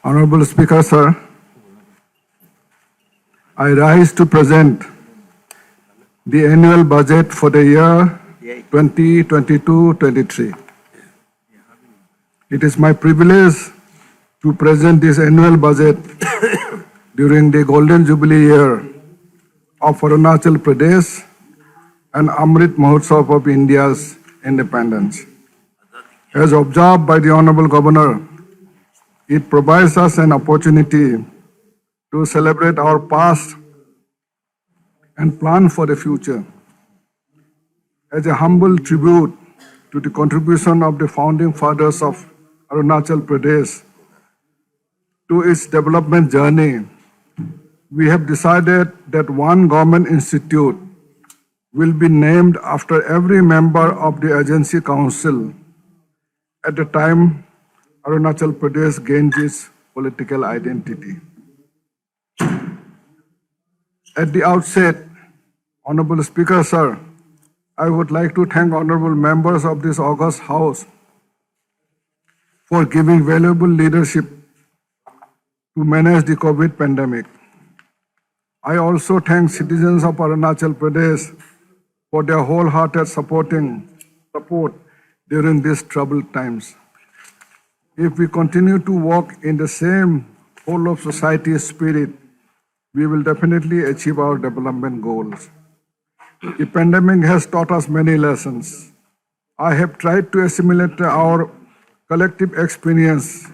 Honorable Speaker, sir, I rise to present the annual budget for the year 2022-23. It is my privilege to present this annual budget during the Golden Jubilee year of Arunachal Pradesh and Amrit Mahotsav of India's independence. As observed by the Honorable Governor, it provides us an opportunity to celebrate our past and plan for the future. As a humble tribute to the contribution of the founding fathers of Arunachal Pradesh to its development journey, we have decided that one government institute will be named after every member of the agency council at the time Arunachal Pradesh gained its political identity. At the outset, Honorable Speaker, sir, I would like to thank honorable members of this august House for giving valuable leadership to manage the COVID pandemic. I also thank citizens of Arunachal Pradesh for their wholehearted support during these troubled times. If we continue to walk in the same whole of society spirit, we will definitely achieve our development goals. The pandemic has taught us many lessons. I have tried to assimilate our collective experience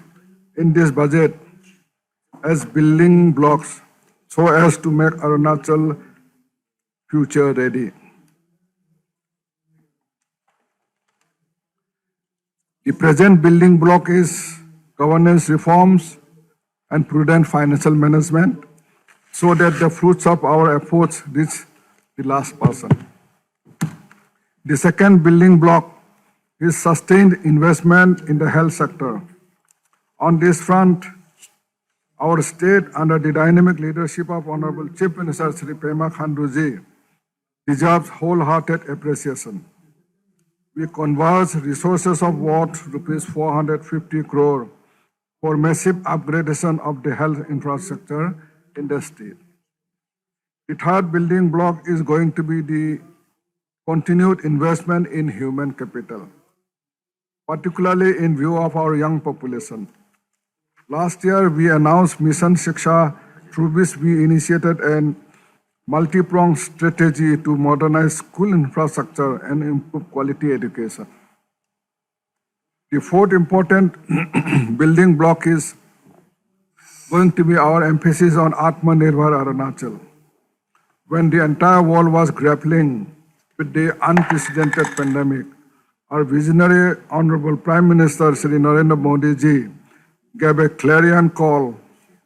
in this budget as building blocks so as to make Arunachal future ready. The present building block is governance reforms and prudent financial management so that the fruits of our efforts reach the last person. The second building block is sustained investment in the health sector. On this front, our state, under the dynamic leadership of Honorable Chief Minister Shri Pema Khanduji, deserves wholehearted appreciation. We converge resources of worth rupees 450 crore for massive upgradation of the health infrastructure in the state. The third building block is going to be the continued investment in human capital, particularly in view of our young population. Last year, we announced Mission Shiksha, through which we initiated a multi-pronged strategy to modernize school infrastructure and improve quality education. The fourth important building block is going to be our emphasis on Atmanirbhar Arunachal. When the entire world was grappling with the unprecedented pandemic, our visionary Honorable Prime Minister Shri Narendra Modi ji gave a clarion call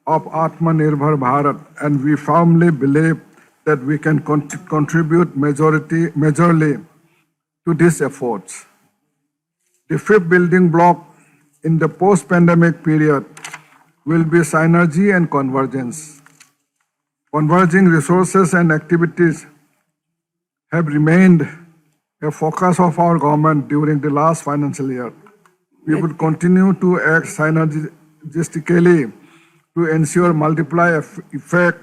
of Atmanirbhar Bharat, and we firmly believe that we can contribute majorly to these efforts. The fifth building block in the post-pandemic period will be synergy and convergence. Converging resources and activities have remained a focus of our government during the last financial year. We will continue to act synergistically to ensure multiply effect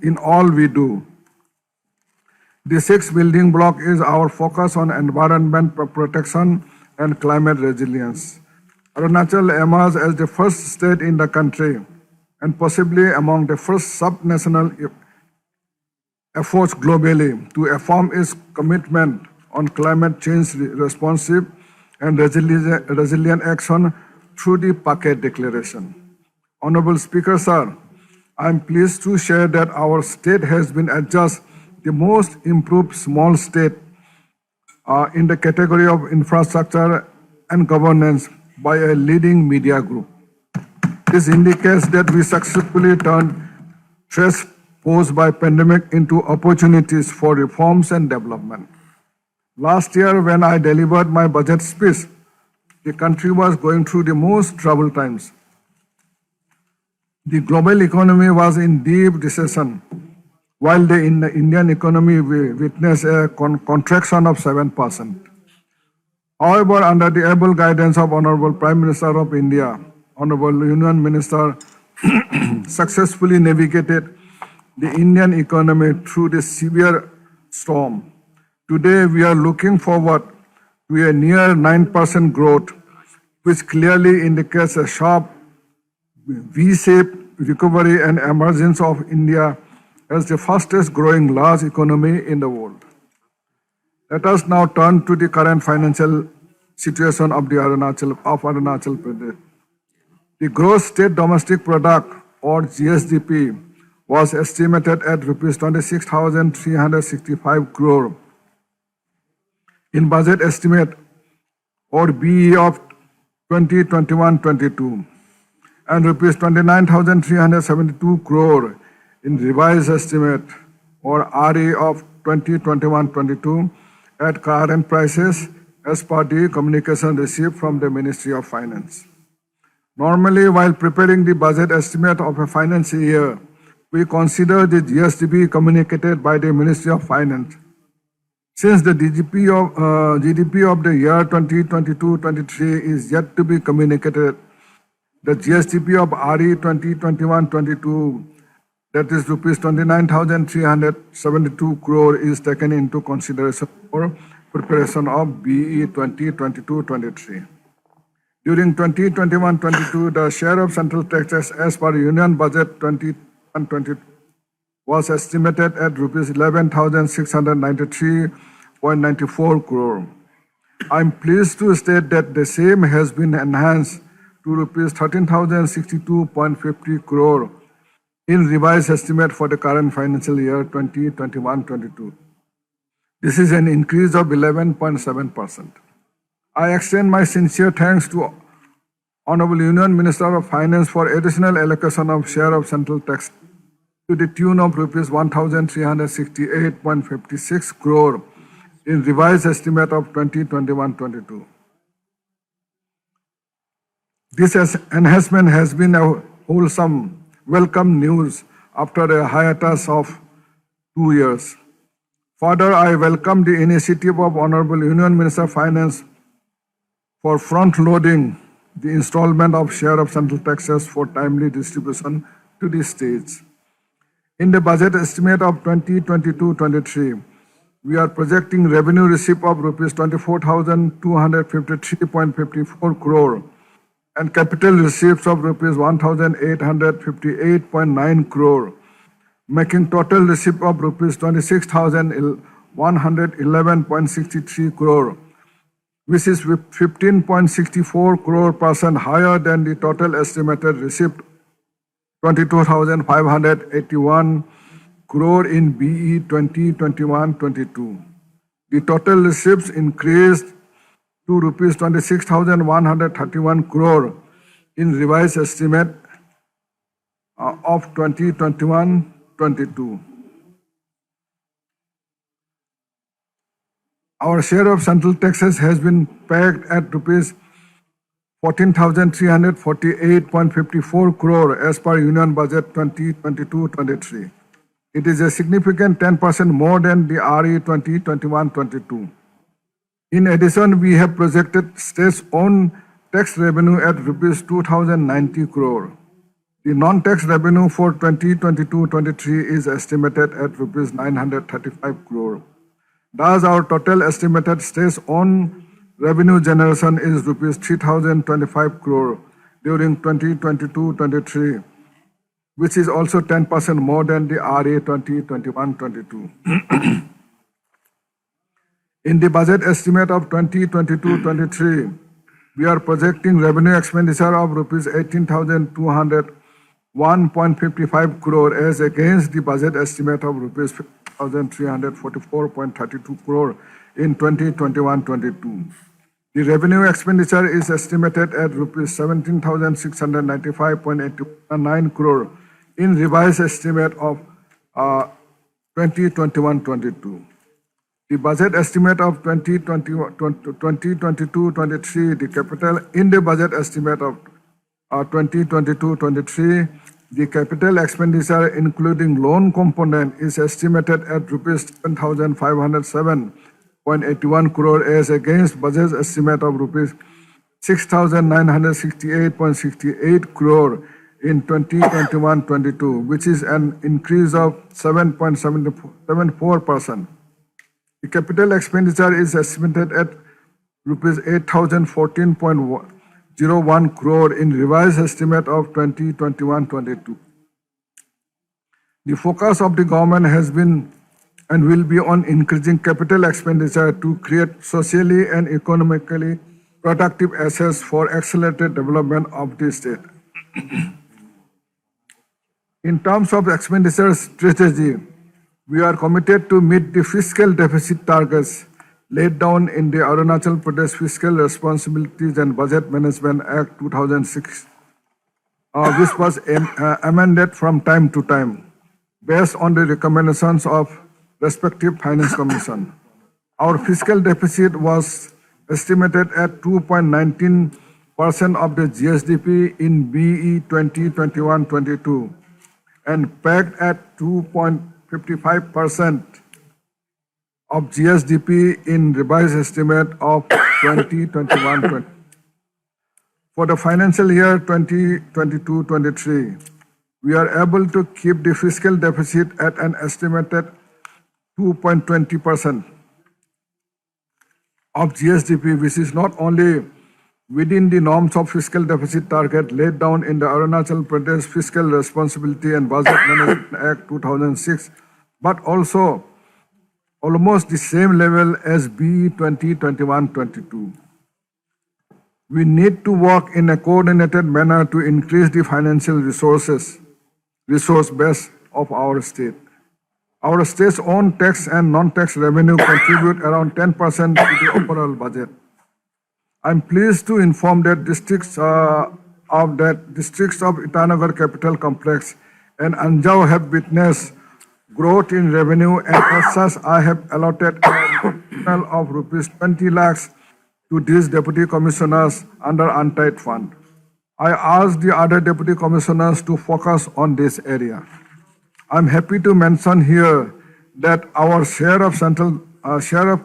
in all we do. The sixth building block is our focus on environment protection and climate resilience. Arunachal emerged as the first state in the country and possibly among the first sub-national efforts globally to affirm its commitment on climate change responsive and resilient action through the Packet Declaration. Honorable Speaker, sir, I am pleased to share that our state has been adjudged the most improved small state in the category of infrastructure and governance by a leading media group. This indicates that we successfully turned stress posed by pandemic into opportunities for reforms and development. Last year, when I delivered my budget speech, the country was going through the most troubled times. The global economy was in deep recession, while the Indian economy witnessed a contraction of 7%. However, under the able guidance of Honorable Prime Minister of India, Honorable Union Minister successfully navigated the Indian economy through this severe storm. Today, we are looking forward to a near 9% growth, which clearly indicates a sharp V-shaped recovery and emergence of India as the fastest growing large economy in the world. Let us now turn to the current financial situation of Arunachal Pradesh. The gross state domestic product, or GSDP, was estimated at rupees 26,365 crore in budget estimate, or BE, of 2021-22, and rupees 29,372 crore in revised estimate, or RE, of 2021-22 at current prices as per the communication received from the Ministry of Finance. Normally, while preparing the budget estimate of a financial year, we consider the GSDP communicated by the Ministry of Finance. Since the GDP of the year 2022-23 is yet to be communicated, the GSDP of RE 2021-22, that is rupees 29,372 crore, is taken into consideration for preparation of BE 2022-23. During 2021-22, the share of central taxes as per Union Budget 2021-22 was estimated at rupees 11,693.94 crore. I am pleased to state that the same has been enhanced to rupees 13,062.50 crore in revised estimate for the current financial year 2021-22. This is an increase of 11.7%. I extend my sincere thanks to Honorable Union Minister of Finance for additional allocation of share of central tax to the tune of rupees 1,368.56 crore in revised estimate of 2021-22. This enhancement has been a wholesome, welcome news after a hiatus of 2 years. Further, I welcome the initiative of Honorable Union Minister of Finance for front-loading the installment of share of central taxes for timely distribution to the states. In the budget estimate of 2022-23, we are projecting revenue receipt of rupees 24,253.54 crore and capital receipts of rupees 1,858.9 crore, making total receipt of rupees 26,111.63 crore, which is 15.64 crore% higher than the total estimated receipt 22,581 crore in BE 2021-22. The total receipts increased to rupees 26,131 crore in revised estimate of 2021-22. Our share of central taxes has been pegged at rupees 14,348.54 crore as per Union Budget 2022-23. It is a significant 10% more than the RE 2021-22. In addition, we have projected state's own tax revenue at rupees 2,090 crore. The non-tax revenue for 2022-23 is estimated at rupees 935 crore. Thus, our total estimated state's own revenue generation is rupees 3,025 crore during 2022-23, which is also 10% more than the RA 2021-22. In the budget estimate of 2022-23, we are projecting revenue expenditure of rupees 18,201.55 crore as against the budget estimate of rupees 5,344.32 crore in 2021-22. The revenue expenditure is estimated at rupees 17,695.89 crore in revised estimate of 2021-22. The budget estimate of 2022-23, the capital in the budget estimate of 2022-23, the capital expenditure including loan component is estimated at rupees 7,507.81 crore as against budget estimate of rupees 6,968.68 crore in 2021-22, which is an increase of 7.74%. The capital expenditure is estimated at rupees 8,014.01 crore in revised estimate of 2021-22. The focus of the government has been and will be on increasing capital expenditure to create socially and economically productive assets for accelerated development of the state. In terms of expenditure strategy, we are committed to meet the fiscal deficit targets laid down in the Arunachal Pradesh Fiscal Responsibilities and Budget Management Act 2006, which was amended from time to time based on the recommendations of respective Finance Commission. Our fiscal deficit was estimated at 2.19% of the GSDP in BE 2021-22 and pegged at 2.55% of GSDP in revised estimate of 2021-20. For the financial year 2022-23, we are able to keep the fiscal deficit at an estimated 2.20% of GSDP, which is not only within the norms of fiscal deficit target laid down in the Arunachal Pradesh Fiscal Responsibility and Budget Management Act 2006, but also almost the same level as BE 2021-22. We need to work in a coordinated manner to increase the financial resource base of our state. Our state's own tax and non-tax revenue contribute around 10% to the overall budget. I'm pleased to inform that districts of Itanagar Capital Complex and Anjao have witnessed growth in revenue, and as such, I have allotted a total of rupees 20 lakhs to these deputy commissioners under Untitled Fund. I ask the other deputy commissioners to focus on this area. I'm happy to mention here that our share of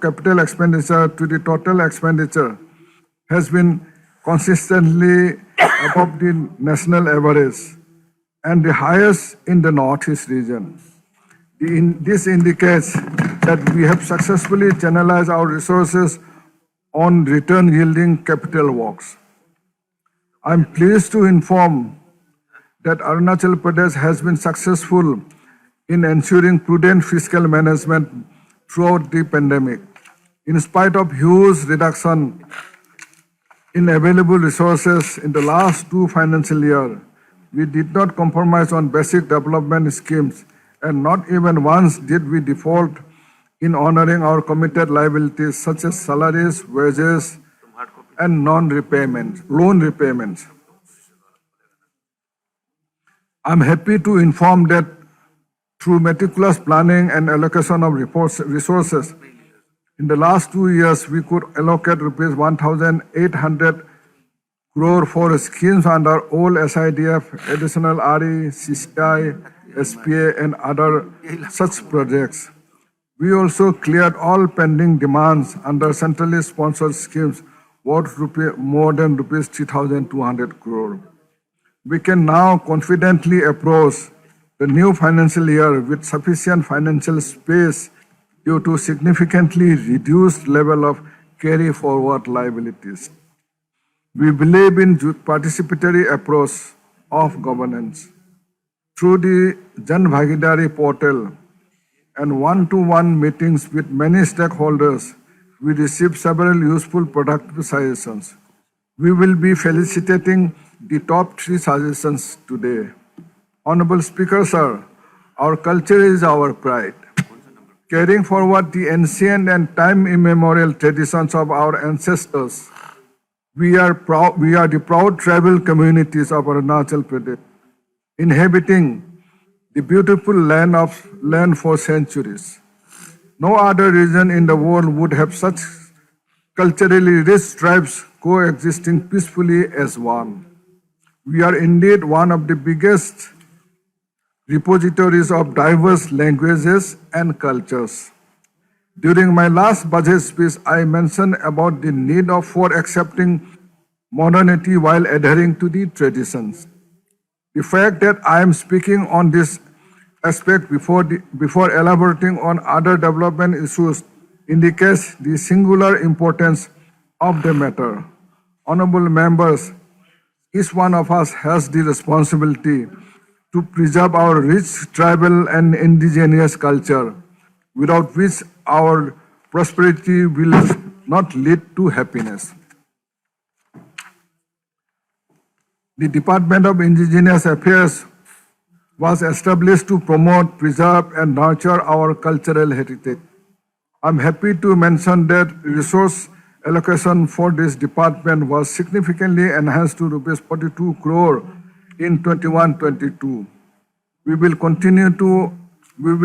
capital expenditure to the total expenditure has been consistently above the national average and the highest in the Northeast region. This indicates that we have successfully channelized our resources on return-yielding capital works. I'm pleased to inform that Arunachal Pradesh has been successful in ensuring prudent fiscal management throughout the pandemic. In spite of huge reduction in available resources in the last 2 financial years, we did not compromise on basic development schemes, and not even once did we default in honoring our committed liabilities such as salaries, wages, and loan repayments. I'm happy to inform that through meticulous planning and allocation of resources, in the last 2 years, we could allocate rupees 1,800 crore for schemes under old SIDF, additional RE, CCI, SPA, and other such projects. We also cleared all pending demands under centrally sponsored schemes worth more than rupees 3,200 crore. We can now confidently approach the new financial year with sufficient financial space due to significantly reduced level of carry-forward liabilities. We believe in participatory approach of governance. Through the Jan Bhagidari portal and one-to-one meetings with many stakeholders, we received several useful productive suggestions. We will be felicitating the top 3 suggestions today. Honorable Speaker, sir, our culture is our pride. Carrying forward the ancient and time immemorial traditions of our ancestors, we are the proud tribal communities of Arunachal Pradesh, inhabiting the beautiful land for centuries. No other region in the world would have such culturally rich tribes coexisting peacefully as one. We are indeed one of the biggest repositories of diverse languages and cultures. During my last budget speech, I mentioned about the need for accepting modernity while adhering to the traditions. The fact that I am speaking on this aspect before elaborating on other development issues indicates the singular importance of the matter. Honorable members, each one of us has the responsibility to preserve our rich tribal and indigenous culture, without which our prosperity will not lead to happiness. The Department of Indigenous Affairs was established to promote, preserve, and nurture our cultural heritage. I'm happy to mention that resource allocation for this department was significantly enhanced to rupees 42 crore in 21-22. We will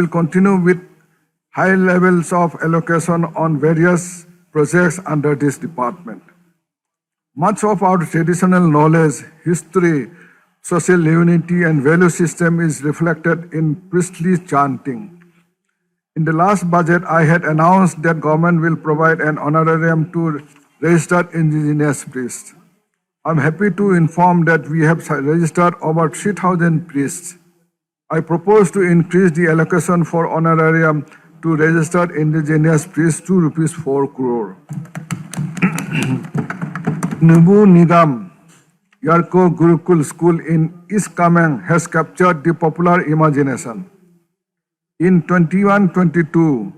continue with high levels of allocation on various projects under this department. Much of our traditional knowledge, history, social unity, and value system is reflected in priestly chanting. In the last budget, I had announced that government will provide an honorarium to registered indigenous priests. I'm happy to inform that we have registered over 3,000 priests. I propose to increase the allocation for honorarium to registered indigenous priests to rupees 4 crore. Nubu Nigam Yarko Gurukul School in East Kameng has captured the popular imagination. In 21-22,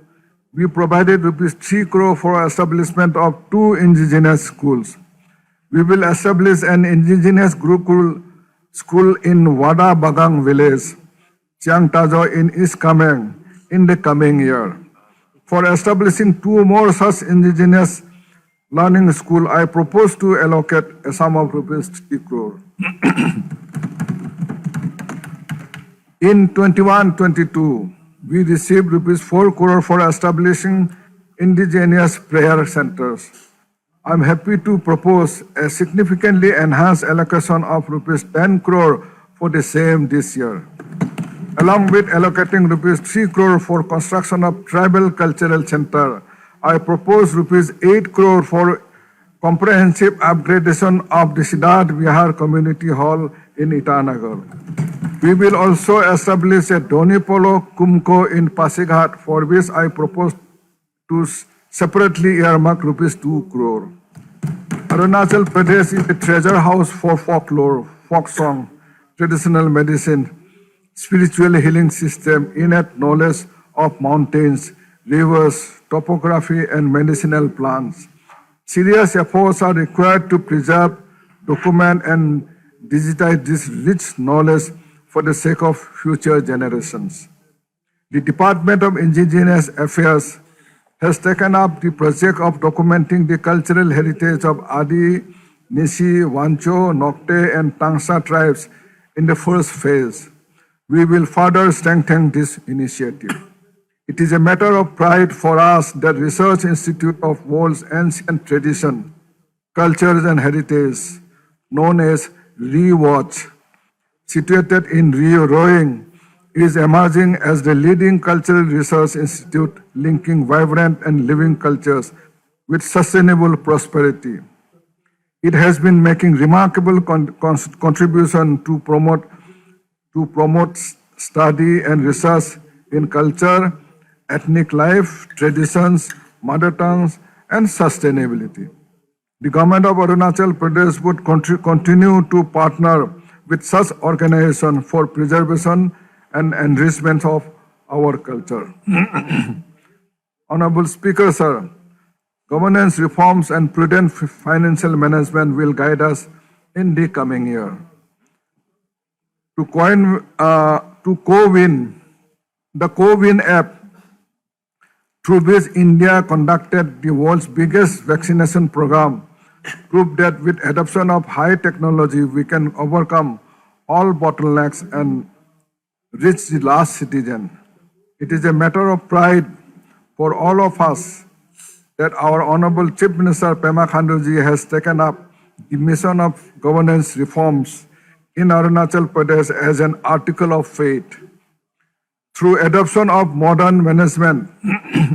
we provided rupees 3 crore for establishment of 2 indigenous schools. We will establish an indigenous Gurukul school in Wada Bagang village, Chiang Tajo in East Kameng in the coming year. For establishing 2 more such indigenous learning school, I propose to allocate a sum of rupees 3 crore. In 21-22, we received rupees 4 crore for establishing indigenous prayer centers. I'm happy to propose a significantly enhanced allocation of rupees 10 crore for the same this year. Along with allocating rupees 3 crore for construction of tribal cultural center, I propose rupees 8 crore for comprehensive upgradation of the Siddharth Vihar Community Hall in Itanagar. We will also establish a Doni Polo Kumko in Pasighat, for which I propose to separately earmark rupees 2 crore. Arunachal Pradesh is a treasure house for folklore, folk song, traditional medicine, spiritual healing system, innate knowledge of mountains, rivers, topography, and medicinal plants. Serious efforts are required to preserve, document, and digitize this rich knowledge for the sake of future generations. The Department of Indigenous Affairs has taken up the project of documenting the cultural heritage of Adi, Nisi, Wancho, Nokte, and Tangsa tribes in the first phase. We will further strengthen this initiative. It is a matter of pride for us that Research Institute of World's Ancient Tradition, Cultures and Heritage, known as ReWatch, situated in Roing, is emerging as the leading cultural research institute linking vibrant and living cultures with sustainable prosperity. It has been making remarkable contribution to promote study and research in culture, ethnic life, traditions, mother tongues, and sustainability. The government of Arunachal Pradesh would continue to partner with such organizations for preservation and enrichment of our culture. Honorable Speaker, sir, governance reforms and prudent financial management will guide us in the coming year. To co-win, the co-win app through which India conducted the world's biggest vaccination program proved that with adoption of high technology, we can overcome all bottlenecks and reach the last citizen. It is a matter of pride for all of us that our Honorable Chief Minister Pema Khanduji has taken up the mission of governance reforms in Arunachal Pradesh as an article of faith. Through adoption of modern management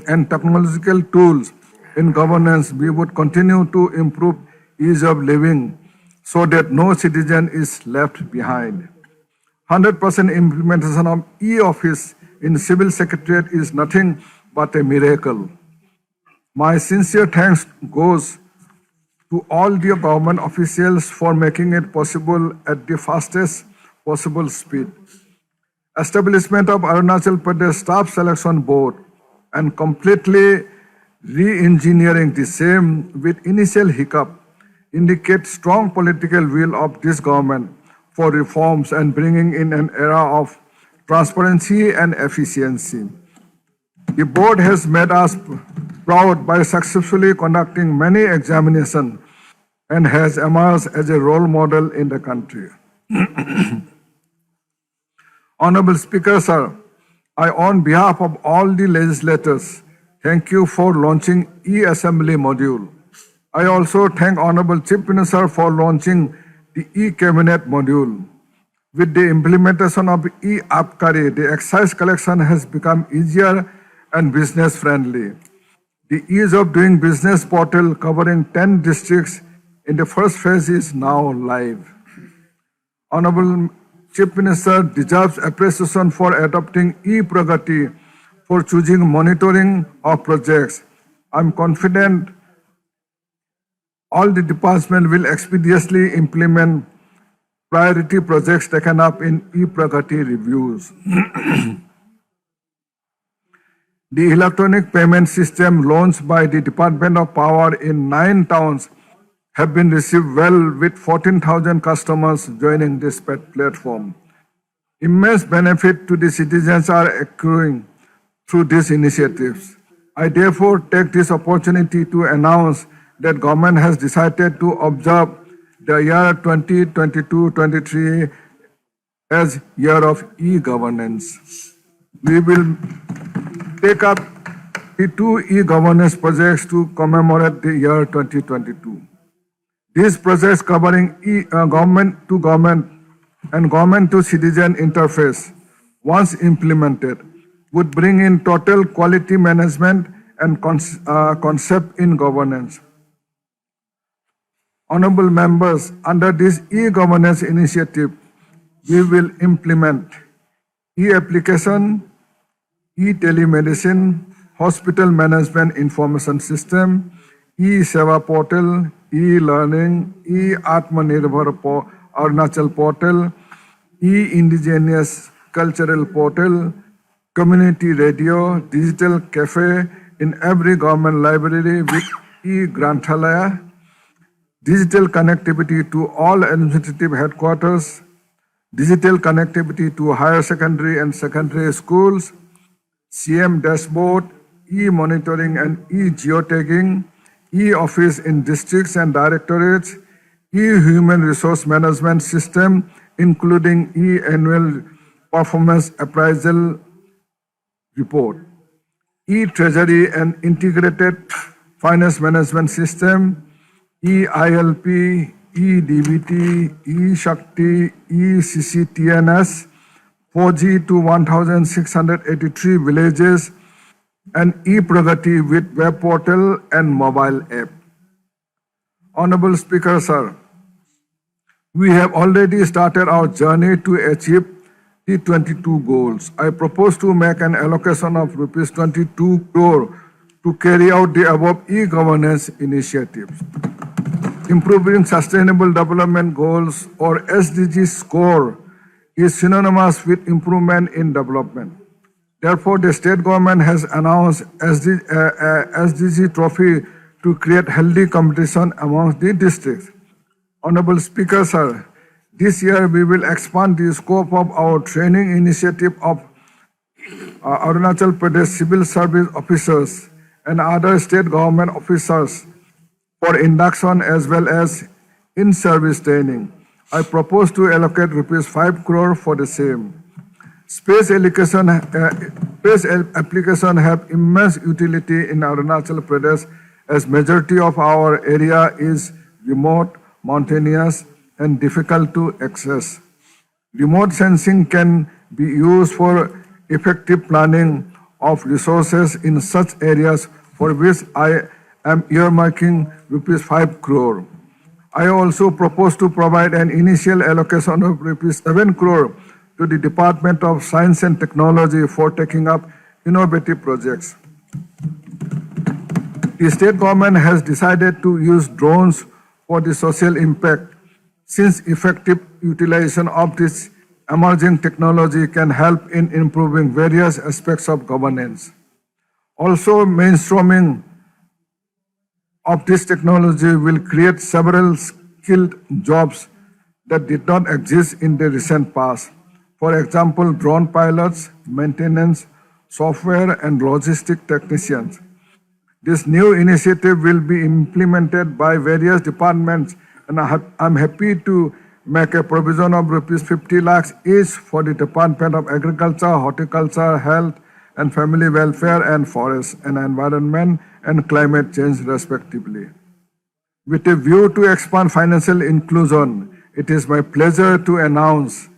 and technological tools in governance, we would continue to improve ease of living so that no citizen is left behind. 100% implementation of e-office in civil secretariat is nothing but a miracle. My sincere thanks goes to all the government officials for making it possible at the fastest possible speed. Establishment of Arunachal Pradesh Staff Selection Board and completely re-engineering the same with initial hiccup indicate strong political will of this government for reforms and bringing in an era of transparency and efficiency. The board has made us proud by successfully conducting many examinations and has emerged as a role model in the country. Honorable Speaker, sir, I, on behalf of all the legislators, thank you for launching e-assembly module. I also thank Honorable Chief Minister for launching the e-cabinet module. With the implementation of e-Abkari, the excise collection has become easier and business-friendly. The Ease of Doing Business portal covering 10 districts in the first phase is now live. Honorable Chief Minister deserves appreciation for adopting e-Pragati for choosing monitoring of projects. I'm confident all the departments will expeditiously implement priority projects taken up in e-Pragati reviews. The electronic payment system launched by the Department of Power in 9 towns have been received well, with 14,000 customers joining this platform. Immense benefit to the citizens are accruing through these initiatives. I therefore take this opportunity to announce that government has decided to observe the year 2022-23 as year of e-governance. We will take up the 2 e-governance projects to commemorate the year 2022. These projects covering government to government and government to citizen interface, once implemented, would bring in total quality management and concept in governance. Honorable members, under this e-governance initiative, we will implement e-application, e-telemedicine, hospital management information system, e-Seva portal, e-learning, e-Atmanirbhar Arunachal portal, e-indigenous cultural portal, community radio, digital cafe in every government library with e-Granthalaya, digital connectivity to all administrative headquarters, digital connectivity to higher secondary and secondary schools, CM dashboard, e-monitoring and e-geotagging, e-office in districts and directorates, e-human resource management system, including e-annual performance appraisal report, e-treasury and integrated finance management system, e-ILP, e-DBT, e-Shakti, e-CCTNS, 4G to 1,683 villages, and e-Pragati with web portal and mobile app. Honorable Speaker, sir, we have already started our journey to achieve the 22 goals. I propose to make an allocation of rupees 22 crore to carry out the above e-governance initiatives. Improving Sustainable Development Goals or SDG score is synonymous with improvement in development. Therefore, the state government has announced SDG trophy to create healthy competition amongst the districts. Honorable Speaker, sir, this year we will expand the scope of our training initiative of Arunachal Pradesh civil service officers and other state government officers for induction as well as in-service training. I propose to allocate rupees 5 crore for the same. Space application have immense utility in Arunachal Pradesh as majority of our area is remote, mountainous, and difficult to access. Remote sensing can be used for effective planning of resources in such areas, for which I am earmarking rupees 5 crore. I also propose to provide an initial allocation of rupees 7 crore to the Department of Science and Technology for taking up innovative projects. The state government has decided to use drones for the social impact, since effective utilization of this emerging technology can help in improving various aspects of governance. Also, mainstreaming of this technology will create several skilled jobs that did not exist in the recent past. For example, drone pilots, maintenance, software, and logistic technicians. This new initiative will be implemented by various departments, and I'm happy to make a provision of rupees 50 lakhs each for the Department of Agriculture, Horticulture, Health and Family Welfare, and Forest and Environment and Climate Change respectively. With a view to expand financial inclusion, it is my pleasure to announce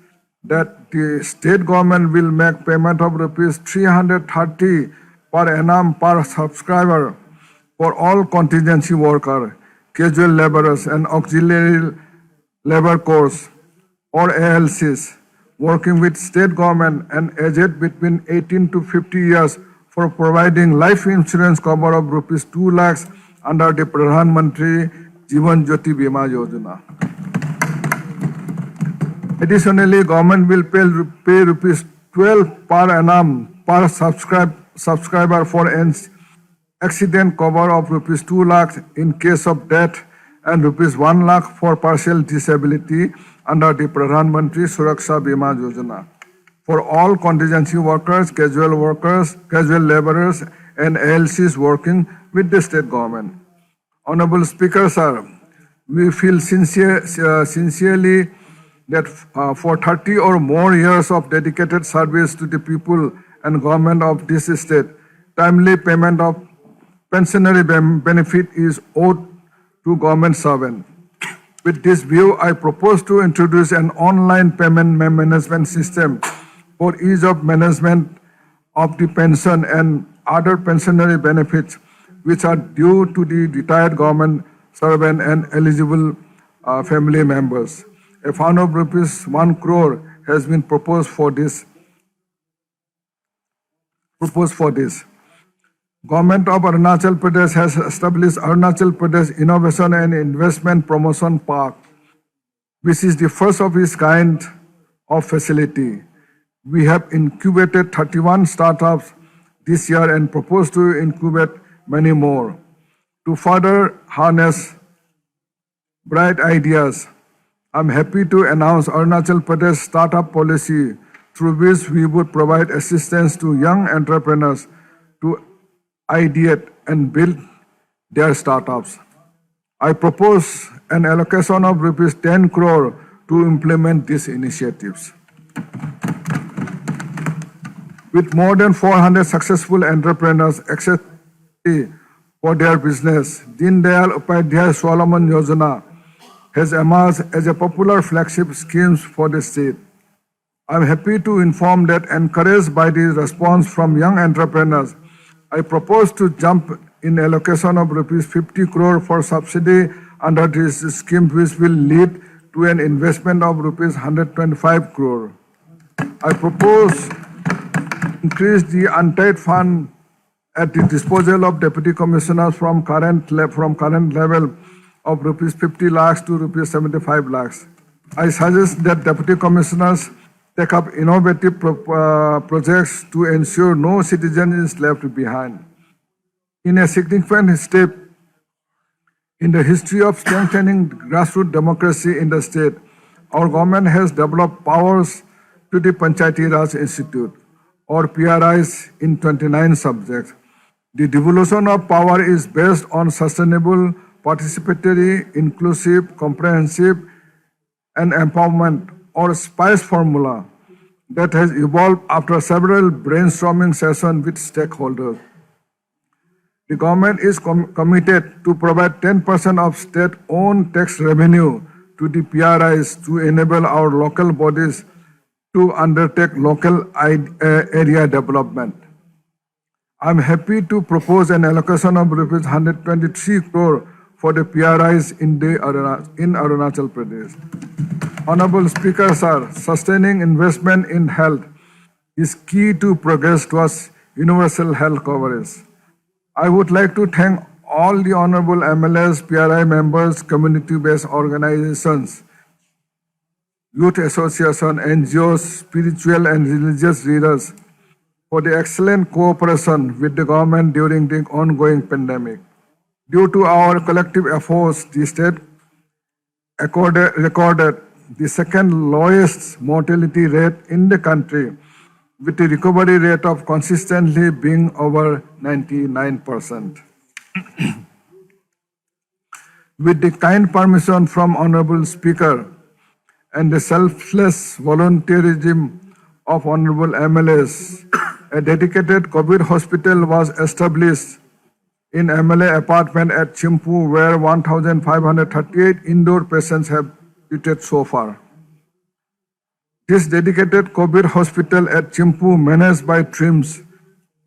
that the state government will make payment of rupees 330 per annum per subscriber for all contingency workers, casual laborers and auxiliary labor corps or ALCs working with state government and aged between 18 to 50 years for providing life insurance cover of rupees 2 lakhs under the Pradhan Mantri Jeevan Jyoti Bima Yojana. Additionally, government will pay rupees 12 per annum per subscriber for an accident cover of rupees 2 lakhs in case of death and rupees 1 lakh for partial disability under the Pradhan Mantri Suraksha Bima Yojana for all contingency workers, casual laborers and ALCs working with the state government. Honorable Speaker, sir, we feel sincerely that for 30 or more years of dedicated service to the people and government of this state, timely payment of pensionary benefit is owed to government servant. With this view, I propose to introduce an online payment management system for ease of management of the pension and other pensionary benefits which are due to the retired government servant and eligible family members. A fund of rupees 1 crore has been proposed for this. Government of Arunachal Pradesh has established Arunachal Pradesh Innovation and Investment Promotion Park, which is the first of its kind of facility. We have incubated 31 startups this year and propose to incubate many more. To further harness bright ideas, I'm happy to announce Arunachal Pradesh startup policy through which we would provide assistance to young entrepreneurs to ideate and build their startups. I propose an allocation of rupees 10 crore to implement these initiatives. With more than 400 successful entrepreneurs accepting for their business, Deen Dayal Upadhyay Swalambhan Yojana has emerged as a popular flagship scheme for the state. I am happy to inform that, encouraged by the response from young entrepreneurs, I propose to jump in allocation of rupees 50 crore for subsidy under this scheme, which will lead to an investment of rupees 125 crore. I propose increase the untied fund at the disposal of deputy commissioners from current level of rupees 50 lakhs to rupees 75 lakhs. I suggest that deputy commissioners take up innovative projects to ensure no citizen is left behind. In a significant step in the history of strengthening grassroots democracy in the state, our government has developed powers to the Panchayati Raj Institute, or PRIs, in 29 subjects. The devolution of power is based on sustainable, participatory, inclusive, comprehensive, and empowerment, or SPICE formula that has evolved after several brainstorming sessions with stakeholders. The government is committed to provide 10% of state-owned tax revenue to the PRIs to enable our local bodies to undertake local area development. I am happy to propose an allocation of rupees 123 crore for the PRIs in Arunachal Pradesh. Honorable Speaker, sir, sustaining investment in health is key to progress towards universal health coverage. I would like to thank all the honorable MLAs, PRI members, community-based organizations, youth association, NGOs, spiritual and religious leaders for the excellent cooperation with the government during the ongoing pandemic. Due to our collective efforts, the state recorded the second lowest mortality rate in the country, with the recovery rate of consistently being over 99%. With the kind permission from Honorable Speaker and the selfless volunteerism of Honorable MLAs, a dedicated COVID hospital was established in MLA apartment at Chimpu, where 1,538 indoor patients have treated so far. This dedicated COVID hospital at Chimpu, managed by TRIMS,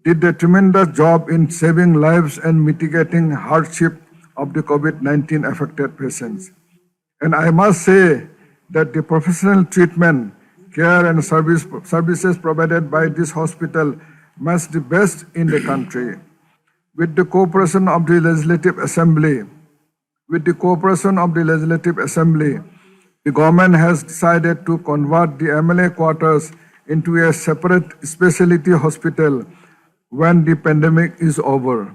did a tremendous job in saving lives and mitigating hardship of the COVID-19 affected patients. And I must say that the professional treatment, care and services provided by this hospital match the best in the country. With the cooperation of the Legislative Assembly, the government has decided to convert the MLA quarters into a separate specialty hospital when the pandemic is over.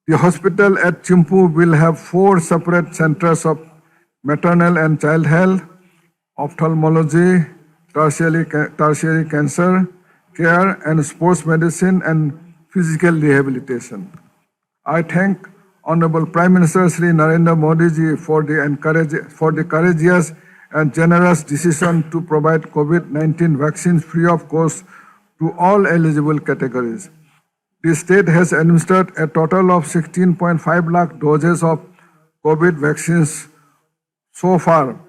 The hospital at Chimpu will have 4 separate centers of maternal and child health, ophthalmology, tertiary cancer care, and sports medicine and physical rehabilitation. I thank Honorable Prime Minister Shri Narendra Modi ji for the courageous and generous decision to provide COVID-19 vaccines free of cost to all eligible categories. The state has administered a total of 16.5 lakh doses of COVID vaccines so far,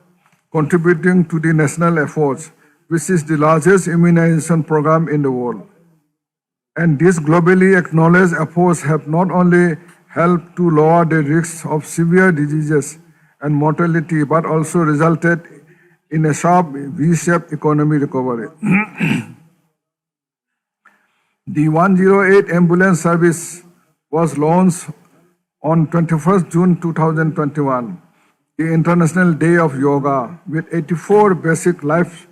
contributing to the national efforts, which is the largest immunization program in the world. And these globally acknowledged efforts have not only helped to lower the risks of severe diseases and mortality, but also resulted in a sharp V-shaped economic recovery. The 108 ambulance service was launched on 21st June 2021, the International Day of Yoga, with 84 basic life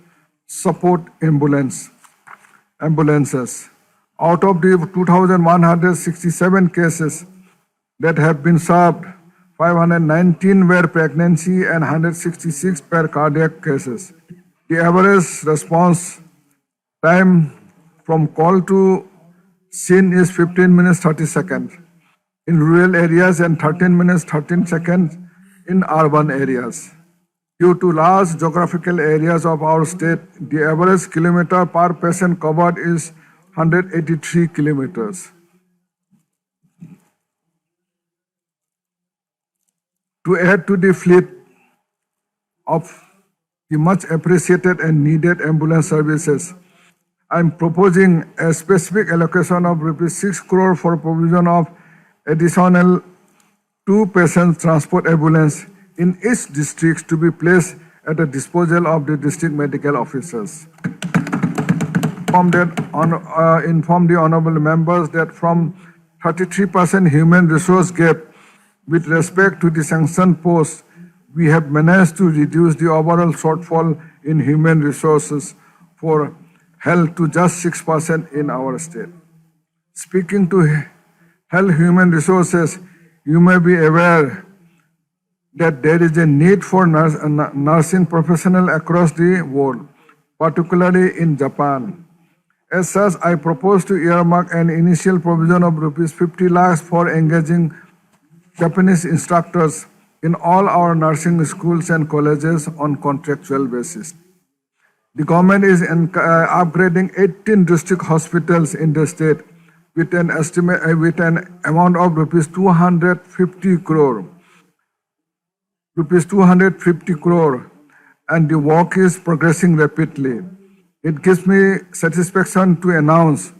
support ambulances. Out of the 2,167 cases that have been served, 519 were pregnancy and 166 were cardiac cases. The average response time from call to scene is 15 minutes 30 seconds in rural areas and 13 minutes 13 seconds in urban areas. Due to large geographical areas of our state, the average kilometer per patient covered is 183 kilometers. To add to the fleet of the much appreciated and needed ambulance services, I am proposing a specific allocation of ₹6 crore for provision of additional 2 patient transport ambulance in each district to be placed at the disposal of the district medical officers. Inform the honorable members that from 33% human resource gap with respect to the sanctioned posts, we have managed to reduce the overall shortfall in human resources for health to just 6% in our state. Speaking to health human resources, you may be aware that there is a need for nursing professionals across the world, particularly in Japan. As such, I propose to earmark an initial provision of ₹50 lakhs for engaging Japanese instructors in all our nursing schools and colleges on contractual basis. The government is upgrading 18 district hospitals in the state with an amount of ₹250 crore. ₹250 crore, and the work is progressing rapidly. It gives me satisfaction to announce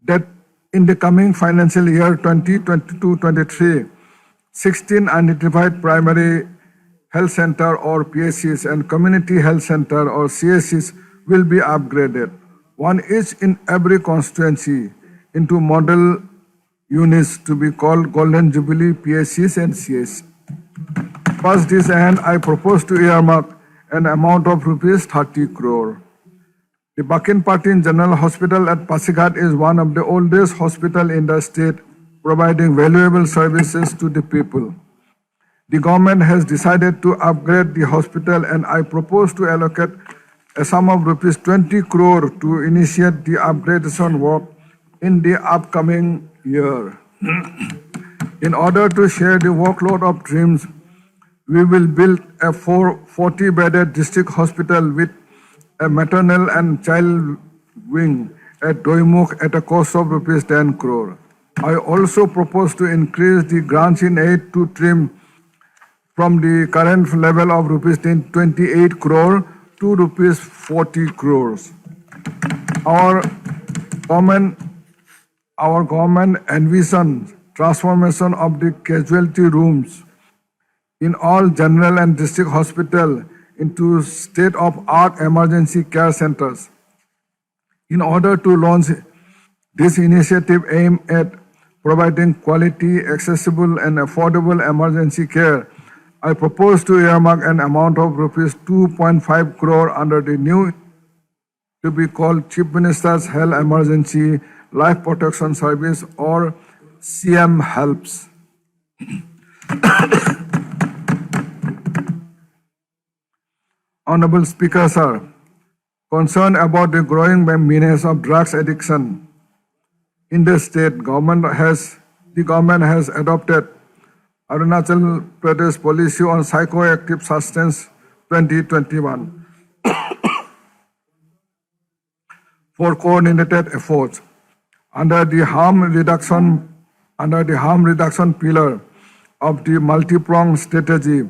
that in the coming financial year 2022-23, 16 identified primary health center or PHCs and community health center or CHCs will be upgraded, one each in every constituency, into model units to be called Golden Jubilee PHCs and CHCs. First this end, I propose to earmark an amount of rupees 30 crore. The Bakinpatin General Hospital at Pasighat is one of the oldest hospitals in the state, providing valuable services to the people. The government has decided to upgrade the hospital, and I propose to allocate a sum of rupees 20 crore to initiate the upgradation work in the upcoming year. In order to share the workload of dreams, we will build a 40-bedded district hospital with a maternal and child wing at Doimukh at a cost of rupees 10 crore. I also propose to increase the grants in aid to TRIM from the current level of rupees 28 crore to rupees 40 crores. Our government envisions transformation of the casualty rooms in all general and district hospital into state-of-art emergency care centers. In order to launch this initiative aimed at providing quality, accessible and affordable emergency care, I propose to earmark an amount of rupees 2.5 crore under the new to be called Chief Minister's Health Emergency Life Protection Service or CM Helps. Honorable Speaker, sir, concerned about the growing menace of drugs addiction in the state, the government has adopted Arunachal Pradesh Policy on Psychoactive Substance 2021 for coordinated efforts. Under the harm reduction pillar of the multi-pronged strategy,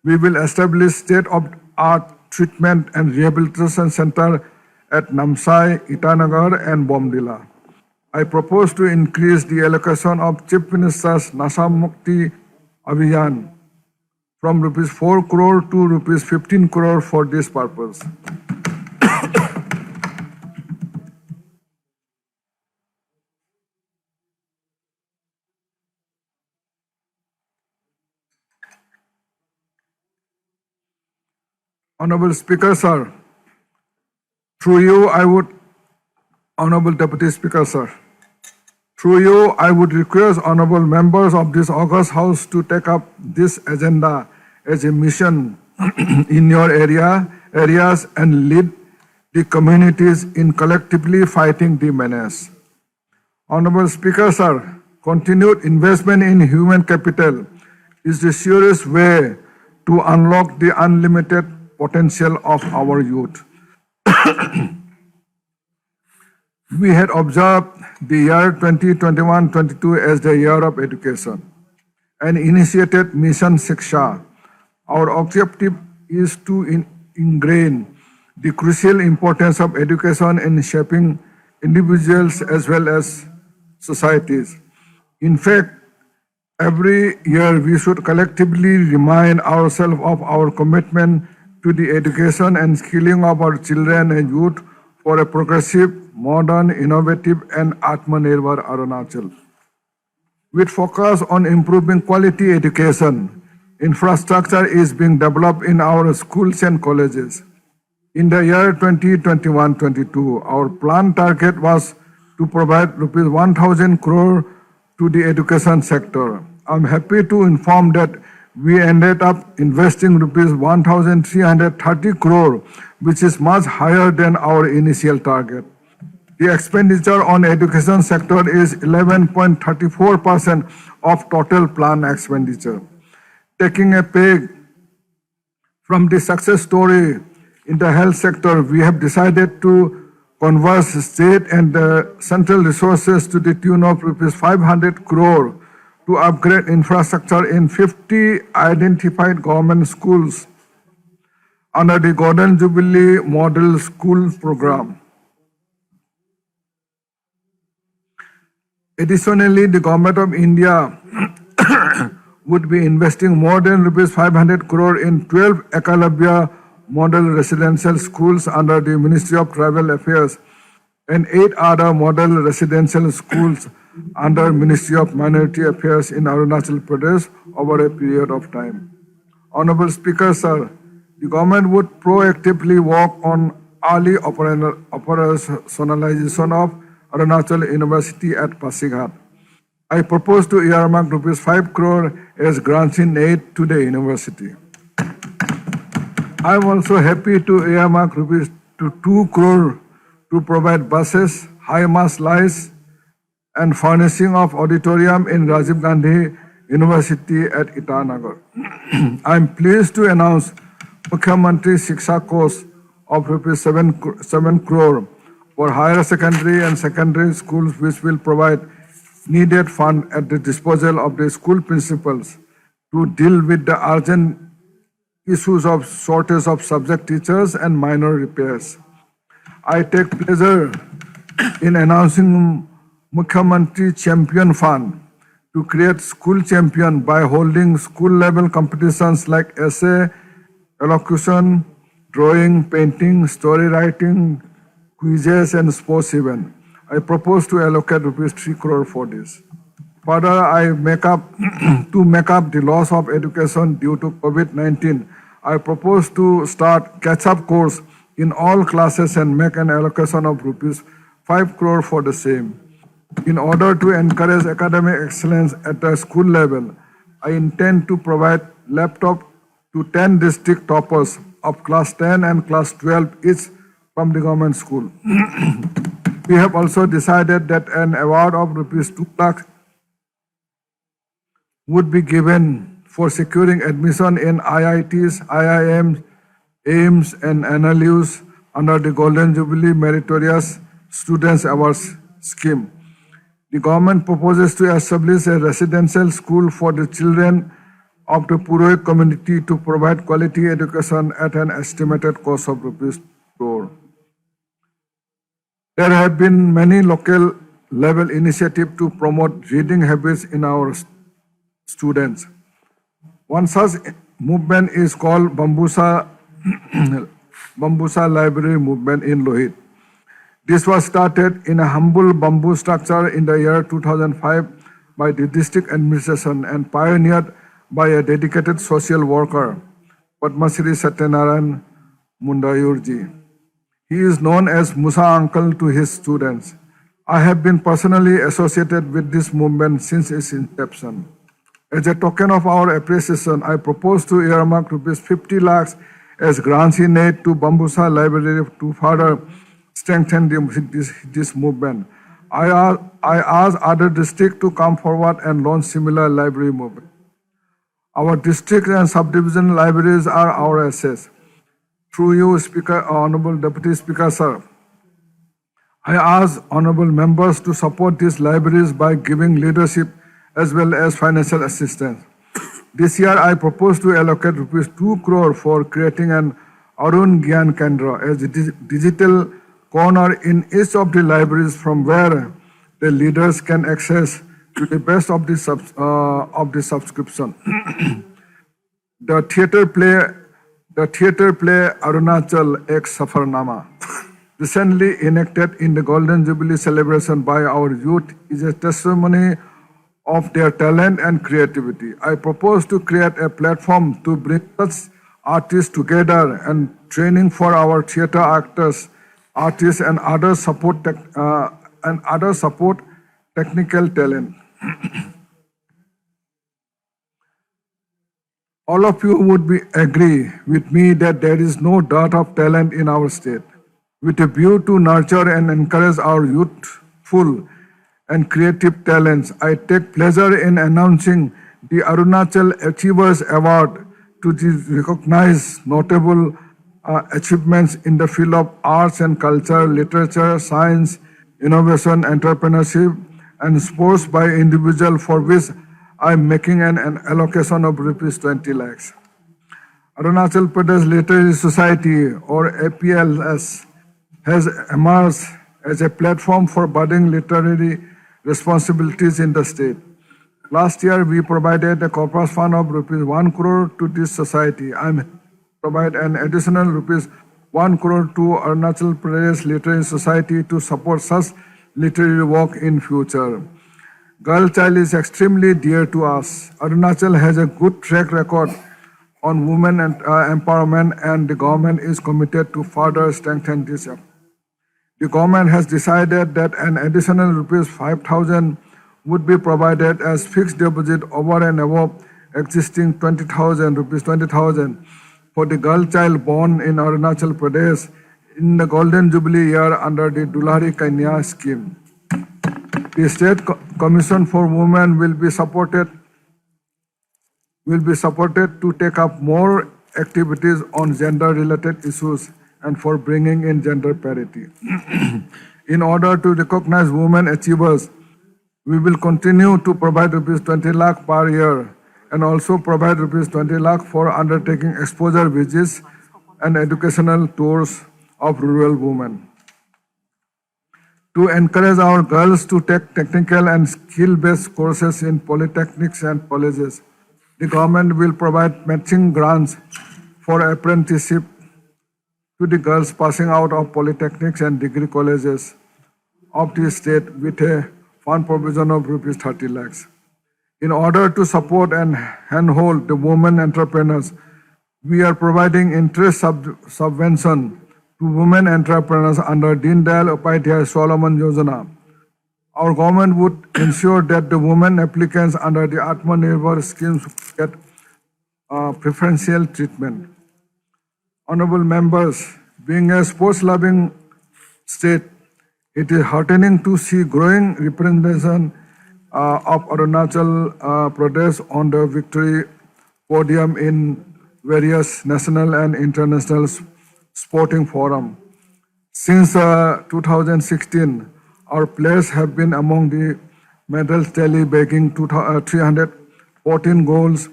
we will establish state-of-art treatment and rehabilitation center at Namsai, Itanagar and Bomdila. I propose to increase the allocation of Chief Minister's Nasha Mukti Abhiyan from rupees 4 crore to rupees 15 crore for this purpose. Honorable Speaker, sir, through you Honorable Deputy Speaker, sir, through you I would request honorable members of this august house to take up this agenda as a mission in your areas and lead the communities in collectively fighting the menace. Honorable Speaker, sir, continued investment in human capital is the surest way to unlock the unlimited potential of our youth. We had observed the year 2021-22 as the year of education and initiated Mission Shiksha. Our objective is to ingrain the crucial importance of education in shaping individuals as well as societies. In fact, every year we should collectively remind ourselves of our commitment to the education and skilling of our children and youth for a progressive, modern, innovative and Atmanirbhar Arunachal. With focus on improving quality education, infrastructure is being developed in our schools and colleges. In the year 2021-22, our planned target was to provide rupees 1,000 crore to the education sector. I'm happy to inform that we ended up investing rupees 1,330 crore, which is much higher than our initial target. The expenditure on education sector is 11.34% of total planned expenditure. Taking a peg from the success story in the health sector, we have decided to converge state and central resources to the tune of rupees 500 crore to upgrade infrastructure in 50 identified government schools under the Golden Jubilee Model School Program. Additionally, the Government of India would be investing more than rupees 500 crore in 12 Ekalabya model residential schools under the Ministry of Tribal Affairs and 8 other model residential schools under Ministry of Minority Affairs in Arunachal Pradesh over a period of time. Honorable Speaker, sir, the government would proactively work on early operationalization of Arunachal University at Pasighat. I propose to earmark rupees 5 crore as grants in aid to the university. I am also happy to earmark rupees to 2 crore to provide buses, high mast lights, and furnishing of auditorium in Rajiv Gandhi University at Itanagar. I am pleased to announce Mukhyamantri Shiksha course of rupees 7 crore for higher secondary and secondary schools, which will provide needed fund at the disposal of the school principals to deal with the urgent issues of shortage of subject teachers and minor repairs. I take pleasure in announcing Mukhyamantri Champion Fund to create school champion by holding school level competitions like essay, elocution, drawing, painting, story writing, quizzes and sports event. I propose to allocate rupees 3 crore for this. Further, to make up the loss of education due to COVID-19, I propose to start catch-up course in all classes and make an allocation of rupees 5 crore for the same. In order to encourage academic excellence at the school level, I intend to provide laptop to 10 district toppers of class 10 and class 12 each from the government school. We have also decided that an award of rupees 2 lakh would be given for securing admission in IITs, IIMs, AIMS and NLUs under the Golden Jubilee Meritorious Students Awards scheme. The government proposes to establish a residential school for the children of the Purohit community to provide quality education at an estimated cost of rupees 2 crore. There have been many local level initiatives to promote reading habits in our students. One such movement is called Bambusa Library Movement in Lohit. This was started in a humble bamboo structure in the year 2005 by the district administration and pioneered by a dedicated social worker, Padma Shri Satyanarayan Mundayurji. He is known as Musa Uncle to his students. I have been personally associated with this movement since its inception. As a token of our appreciation, I propose to earmark rupees 50 lakhs as grants in aid to Bambusa Library to further strengthen this movement. I ask other districts to come forward and launch similar library movement. Our district and subdivision libraries are our assets. Through you, Speaker, Honorable Deputy Speaker, sir, I ask honorable members to support these libraries by giving leadership as well as financial assistance. This year, I propose to allocate rupees 2 crore for creating an Arun Gyan Kendra as a digital corner in each of the libraries from where the leaders can access to the best of the subscription. The theatre play Arunachal Ek Safarnama, recently enacted in the Golden Jubilee celebration by our youth, is a testimony of their talent and creativity. I propose to create a platform to bring such artists together and training for our theatre actors, artists and other support technical talent. All of you would agree with me that there is no dearth of talent in our state. With a view to nurture and encourage our youthful and creative talents, I take pleasure in announcing the Arunachal Achievers Award to recognize notable achievements in the field of arts and culture, literature, science, innovation, entrepreneurship, and sports by individual, for which I am making an allocation of rupees 20 lakhs. Arunachal Pradesh Literary Society, or APLS, has emerged as a platform for budding literary responsibilities in the state. Last year, we provided a corpus fund of rupees 1 crore to this society. I provide an additional rupees 1 crore to Arunachal Pradesh Literary Society to support such literary work in future. Girl child is extremely dear to us. Arunachal has a good track record on women empowerment, and the government is committed to further strengthen this effort. The government has decided that an additional rupees 5,000 would be provided as fixed deposit over and above existing 20,000 for the girl child born in Arunachal Pradesh in the Golden Jubilee year under the Dulhari Kanya scheme. The State Commission for Women will be supported to take up more activities on gender-related issues and for bringing in gender parity. In order to recognize women achievers, we will continue to provide rupees 20 lakh per year and also provide rupees 20 lakh for undertaking exposure visits and educational tours of rural women. To encourage our girls to take technical and skill-based courses in polytechnics and colleges, the government will provide matching grants for apprenticeship to the girls passing out of polytechnics and degree colleges of the state with a fund provision of rupees 30 lakhs. In order to support and handhold the women entrepreneurs, we are providing interest subvention to women entrepreneurs under Deen Dayal Upadhyay Solomon Yojana. Our government would ensure that the women applicants under the Atmanirbhar schemes get preferential treatment. Honorable members, being a sports-loving state, it is heartening to see growing representation of Arunachal Pradesh on the victory podium in various national and international sporting forums. Since 2016, our players have been among the medal tally, bagging 314 goals,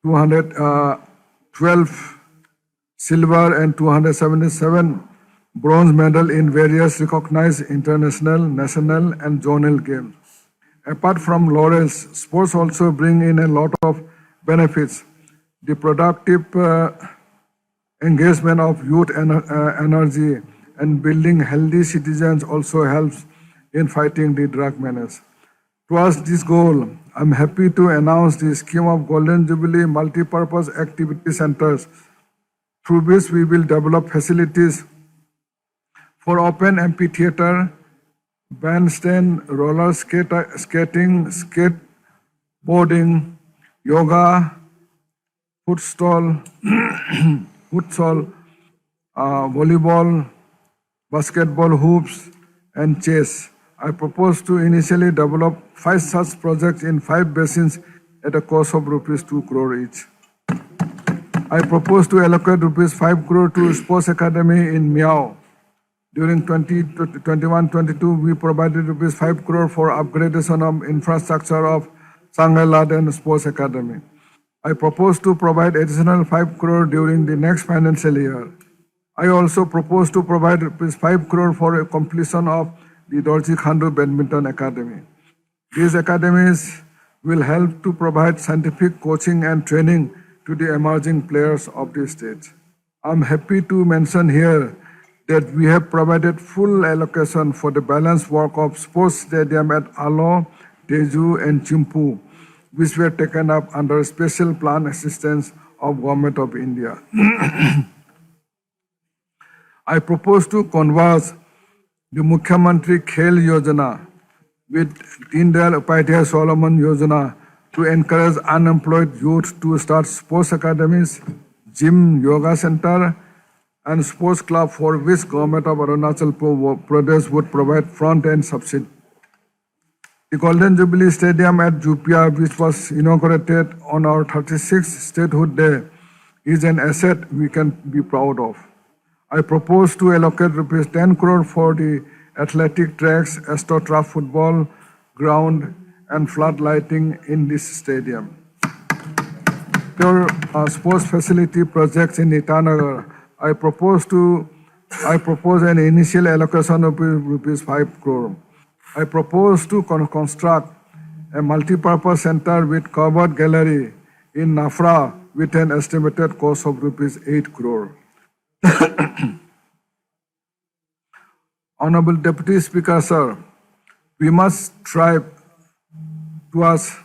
212 silver and 277 bronze medal in various recognized international, national and zonal games. Apart from laurels, sports also bring in a lot of benefits. The productive engagement of youth energy and building healthy citizens also helps in fighting the drug menace. Towards this goal, I'm happy to announce the scheme of Golden Jubilee Multi-Purpose Activity Centers, through which we will develop facilities for open amphitheater, bandstand, roller skating, skateboarding, yoga, futsal, volleyball, basketball hoops, and chess. I propose to initially develop 5 such projects in 5 basins at a cost of rupees 2 crore each. I propose to allocate rupees 5 crore to Sports Academy in Miao. During 2021-22, we provided rupees 5 crore for upgradation of infrastructure of Sangai Laden Sports Academy. I propose to provide additional 5 crore during the next financial year. I also propose to provide rupees 5 crore for a completion of the Dorji Khandu Badminton Academy. These academies will help to provide scientific coaching and training to the emerging players of the state. I'm happy to mention here that we have provided full allocation for the balance work of sports stadium at Alo, Teju and Chimpu, which were taken up under special plan assistance of Government of India. I propose to converse the Mukhyamantri Khel Yojana with Deen Dayal Upadhyay Solomon Yojana to encourage unemployed youth to start sports academies, gym, yoga center, and sports club, for which Government of Arunachal Pradesh would provide front-end subsidy. The Golden Jubilee Stadium at Jupia, which was inaugurated on our 36th Statehood Day, is an asset we can be proud of. I propose to allocate rupees 10 crore for the athletic tracks, AstroTurf football ground, and flood lighting in this stadium. Pure sports facility projects in Itanagar, I propose an initial allocation of rupees 5 crore. I propose to construct a multi-purpose center with covered gallery in Nafra with an estimated cost of rupees 8 crore. Honorable Deputy Speaker, sir, we must strive towards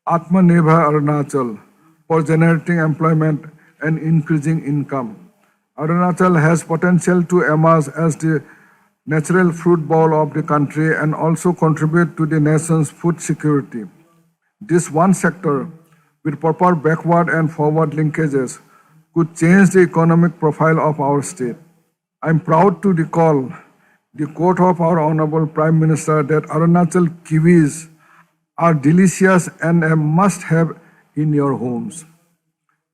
Atmanirbhar Arunachal for generating employment and increasing income. Arunachal has potential to emerge as the natural fruit bowl of the country and also contribute to the nation's food security. This one sector, with proper backward and forward linkages, could change the economic profile of our state. I am proud to recall the quote of our Honorable Prime Minister that Arunachal kiwis are delicious and a must-have in your homes.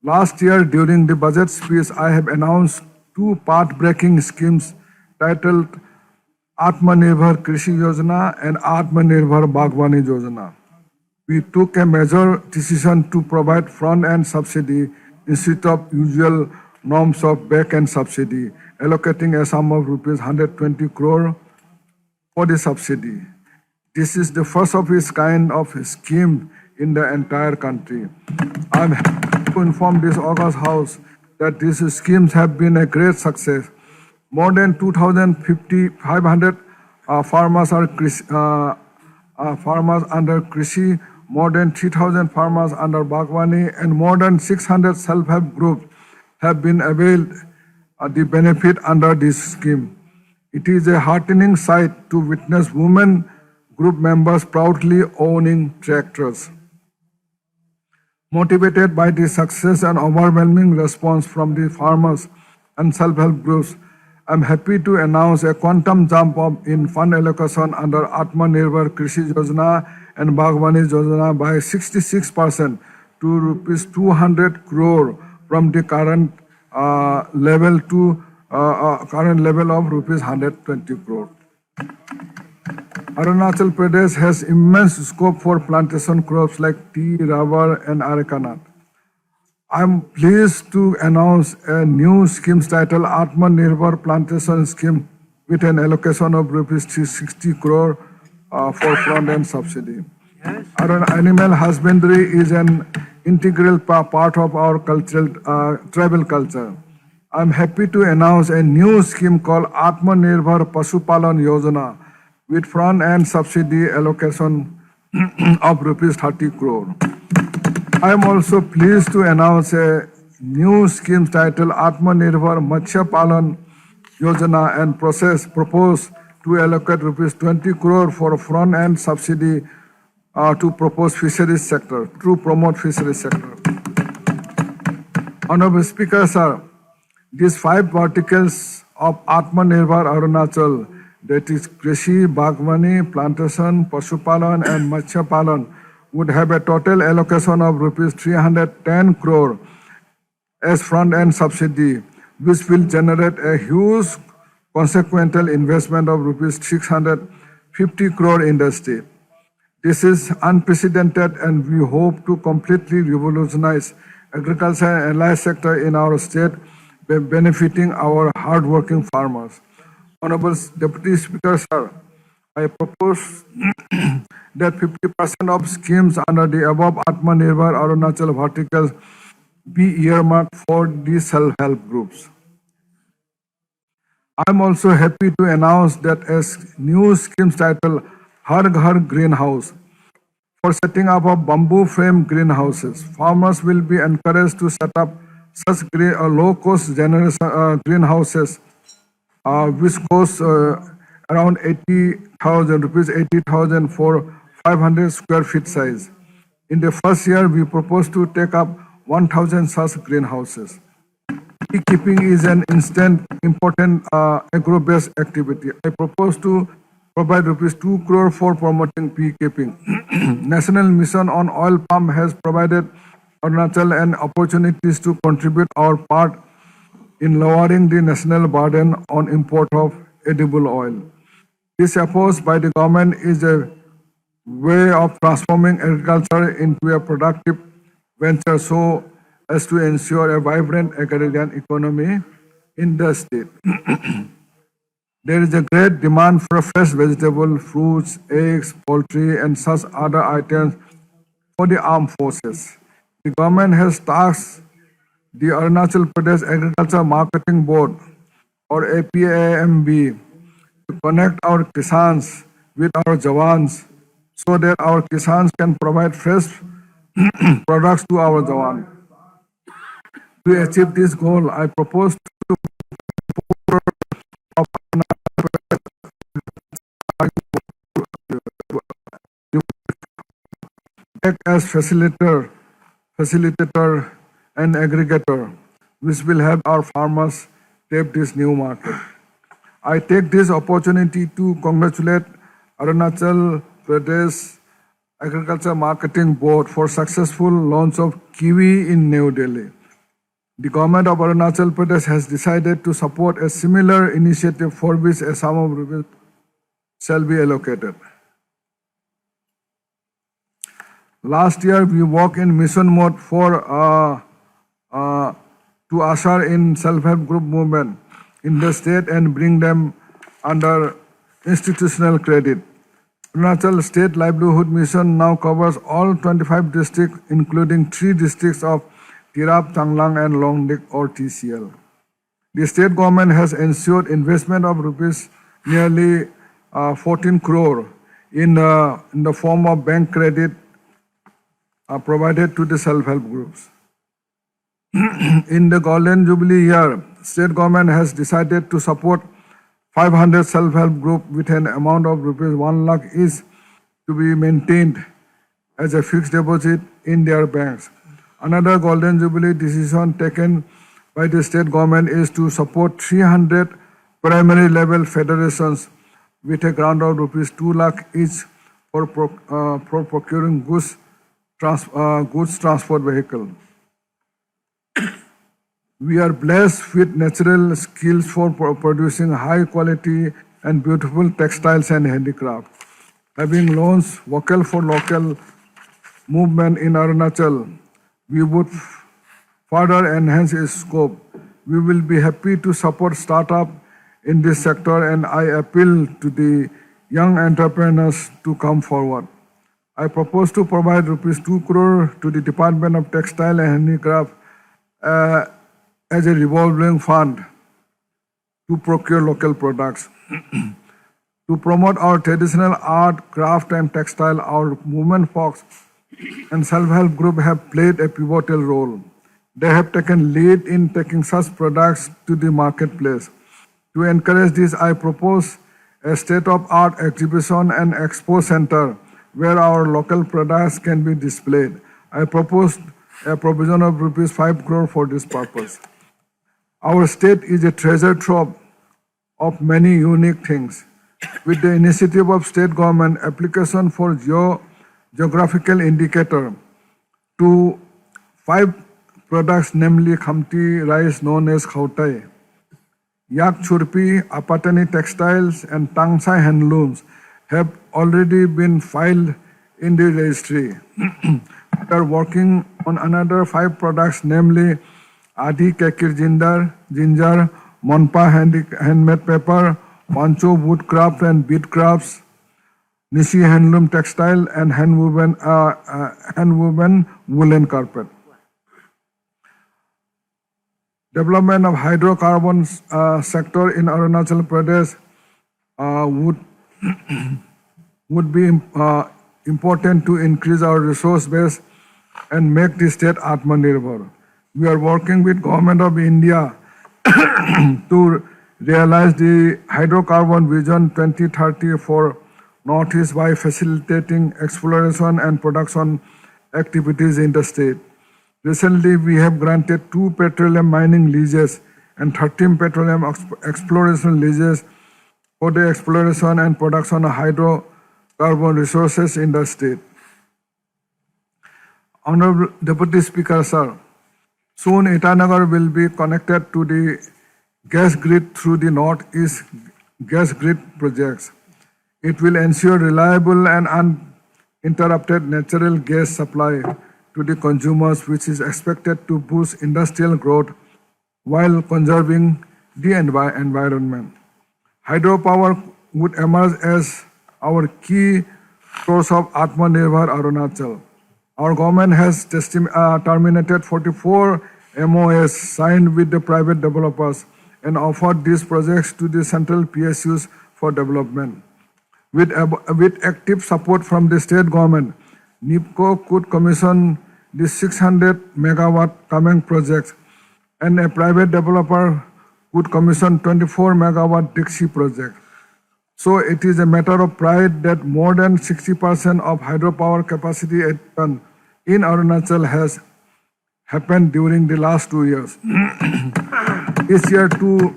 Last year, during the budget speech, I have announced two path-breaking schemes titled Atmanirbhar Krishi Yojana and Atmanirbhar Bagwani Yojana. We took a major decision to provide front-end subsidy instead of usual norms of back-end subsidy, allocating a sum of rupees 120 crore for the subsidy. This is the first of its kind of scheme in the entire country. I am happy to inform this August House that these schemes have been a great success. More than 2,500 farmers are farmers under Krishi, more than 3,000 farmers under Bagwani, and more than 600 self-help groups have been availed the benefit under this scheme. It is a heartening sight to witness women group members proudly owning tractors. Motivated by the success and overwhelming response from the farmers and self-help groups, I am happy to announce a quantum jump in fund allocation under Atmanirbhar Krishi Yojana and Bagwani Yojana by 66% to rupees 200 crore from the current level of rupees 120 crore. Arunachal Pradesh has immense scope for plantation crops like tea, rubber, and areca nut. I am pleased to announce a new scheme titled Atmanirbhar Plantation Scheme with an allocation of rupees 360 crore for front-end subsidy. Yes. Animal husbandry is an integral part of our tribal culture. I am happy to announce a new scheme called Atmanirbhar Pashupalan Yojana with front-end subsidy allocation of rupees 30 crore. I am also pleased to announce a new scheme titled Atmanirbhar Matsya Palan Yojana and propose to allocate rupees 20 crore for front-end subsidy to promote fisheries sector. Honorable Speaker, sir, these 5 verticals of Atmanirbhar Arunachal, that is Krishi, Bagwani, Plantation, Pashupalan and Matsya Palan, would have a total allocation of rupees 310 crore as front-end subsidy, which will generate a huge consequential investment of rupees 650 crore in the state. This is unprecedented and we hope to completely revolutionize agriculture and allied sector in our state, benefiting our hard-working farmers. Honorable Deputy Speaker, sir, I propose that 50% of schemes under the above Atmanirbhar Arunachal verticals be earmarked for these self-help groups. I am also happy to announce that a new scheme titled Har Ghar Greenhouse for setting up of bamboo frame greenhouses. Farmers will be encouraged to set up such low-cost greenhouses which cost around 80,000 rupees, 80,000 for 500 square feet size. In the first year, we propose to take up 1,000 such greenhouses. Beekeeping is an important agro-based activity. I propose to provide rupees 2 crore for promoting beekeeping. National Mission on Oil Palm has provided Arunachal and opportunities to contribute our part in lowering the national burden on import of edible oil. This effort by the government is a way of transforming agriculture into a productive venture so as to ensure a vibrant agrarian economy in the state. There is a great demand for fresh vegetables, fruits, eggs, poultry, and such other items for the armed forces. The government has tasked the Arunachal Pradesh Agriculture Marketing Board, or APAMB, to connect our Kisans with our Jawans so that our Kisans can provide fresh products to our Jawan. To achieve this goal, I propose to act as facilitator and aggregator, which will help our farmers tap this new market. I take this opportunity to congratulate Arunachal Pradesh Agriculture Marketing Board for successful launch of kiwi in New Delhi. The government of Arunachal Pradesh has decided to support a similar initiative for which a sum of rupees shall be allocated. Last year, we worked in mission mode to usher in self-help group movement in the state and bring them under institutional credit. Arunachal State Livelihood Mission now covers all 25 districts, including 3 districts of Tirap, Changlang, and Longdik, or TCL. The state government has ensured investment of rupees nearly 14 crore in the form of bank credit provided to the self-help groups. In the Golden Jubilee year, state government has decided to support 500 self-help group with an amount of rupees 1 lakh each to be maintained as a fixed deposit in their banks. Another Golden Jubilee decision taken by the state government is to support 300 primary level federations with a grant of rupees 2 lakh each for procuring goods transport vehicle. We are blessed with natural skills for producing high quality and beautiful textiles and handicraft. Having launched Vocal for Local movement in Arunachal, we would further enhance its scope. We will be happy to support startup in this sector, and I appeal to the young entrepreneurs to come forward. I propose to provide rupees 2 crore to the Department of Textile and Handicraft as a revolving fund to procure local products. To promote our traditional art, craft, and textile, our movement folks and self-help group have played a pivotal role. They have taken lead in taking such products to the marketplace. To encourage this, I propose a state-of-art exhibition and expo center where our local products can be displayed. I propose a provision of rupees 5 crore for this purpose. Our state is a treasure trove of many unique things. With the initiative of state government, application for geographical indicator to 5 products, namely Khamti rice known as Khautai, Yak Churpi, Apatani textiles, and Tangsai handlooms have already been filed in the registry. We are working on another 5 products, namely Adi Kekir Ginger, Monpa handmade paper, Pancho woodcraft and bead crafts, Nishi handloom textile, and handwoven woolen carpet. Development of hydrocarbon sector in Arunachal Pradesh would be important to increase our resource base and make the state Atmanirbhar. We are working with Government of India to realize the hydrocarbon vision 2030 for Northeast by facilitating exploration and production activities in the state. Recently, we have granted 2 petroleum mining leases and 13 petroleum exploration leases for the exploration and production of hydrocarbon resources in the state. Honorable Deputy Speaker, sir, soon Itanagar will be connected to the gas grid through the Northeast gas grid projects. It will ensure reliable and uninterrupted natural gas supply to the consumers, which is expected to boost industrial growth while conserving the environment. Hydropower would emerge as our key source of Atmanirbhar Arunachal. Our government has terminated 44 MOS signed with the private developers and offered these projects to the central PSUs for development. With active support from the state government, NIPCO could commission the 600 megawatt Kameng project, and a private developer could commission 24 megawatt Dixie project. So it is a matter of pride that more than 60% of hydropower capacity addition in Arunachal has happened during the last 2 years. This year, 2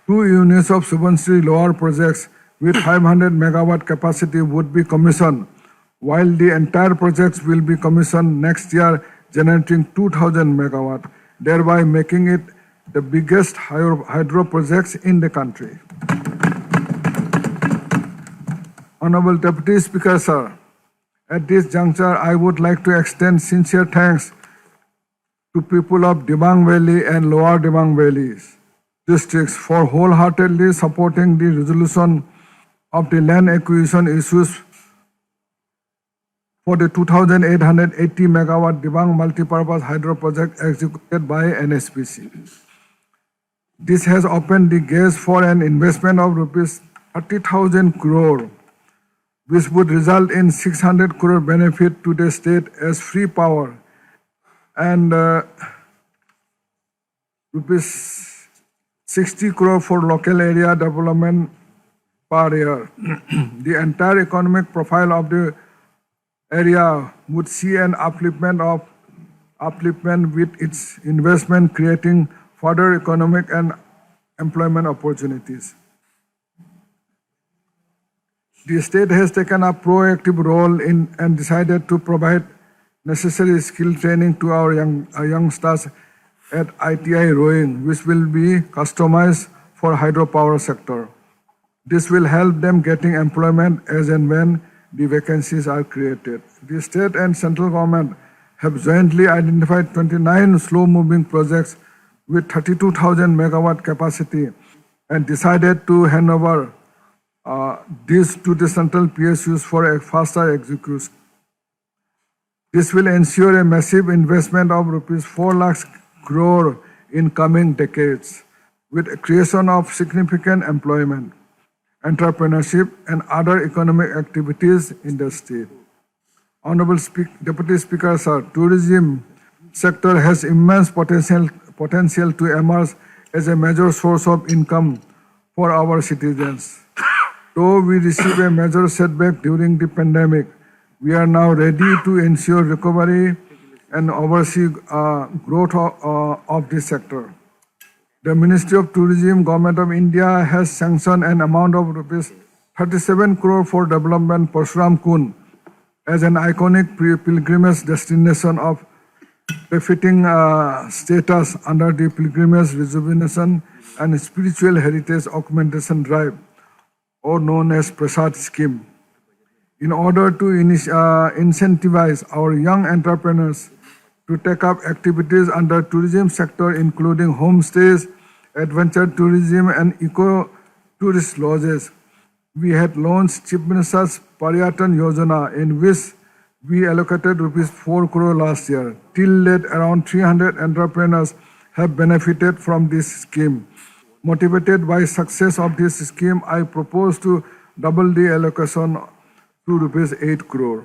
units of Subansiri Lower projects with 500 megawatt capacity would be commissioned, while the entire projects will be commissioned next year, generating 2,000 megawatt, thereby making it the biggest hydro projects in the country. Honorable Deputy Speaker, sir, at this juncture, I would like to extend sincere thanks to people of Dibang Valley and Lower Dibang Valleys districts for wholeheartedly supporting the resolution of the land acquisition issues for the 2,880 megawatt Dibang multipurpose hydro project executed by NSPC. This has opened the gates for an investment of rupees 30,000 crore, which would result in 600 crore benefit to the state as free power and rupees 60 crore for local area development per year. The entire economic profile of the area would see an upliftment with its investment, creating further economic and employment opportunities. The state has taken a proactive role in and decided to provide necessary skill training to our youngsters at ITI rowing, which will be customized for hydropower sector. This will help them getting employment as and when the vacancies are created. The state and central government have jointly identified 29 slow-moving projects with 32,000 megawatt capacity and decided to hand over these to the central PSUs for a faster execution. This will ensure a massive investment of rupees 4 lakh crore in coming decades, with a creation of significant employment, entrepreneurship, and other economic activities in the state. Honorable Deputy Speaker, sir, tourism sector has immense potential to emerge as a major source of income for our citizens. Though we received a major setback during the pandemic, we are now ready to ensure recovery and oversee growth of this sector. The Ministry of Tourism, Government of India has sanctioned an amount of rupees 37 crore for development Parshuram Kund as an iconic pilgrimage destination of befitting status under the Pilgrimage Rejuvenation and Spiritual Heritage Augmentation Drive, or known as Prasad Scheme, in order to incentivize our young entrepreneurs to take up activities under tourism sector, including homestays, adventure tourism, and eco-tourist lodges. We had launched Chief Minister's Paryatan Yojana, in which we allocated rupees 4 crore last year. Till date, around 300 entrepreneurs have benefited from this scheme. Motivated by success of this scheme, I propose to double the allocation to rupees 8 crore.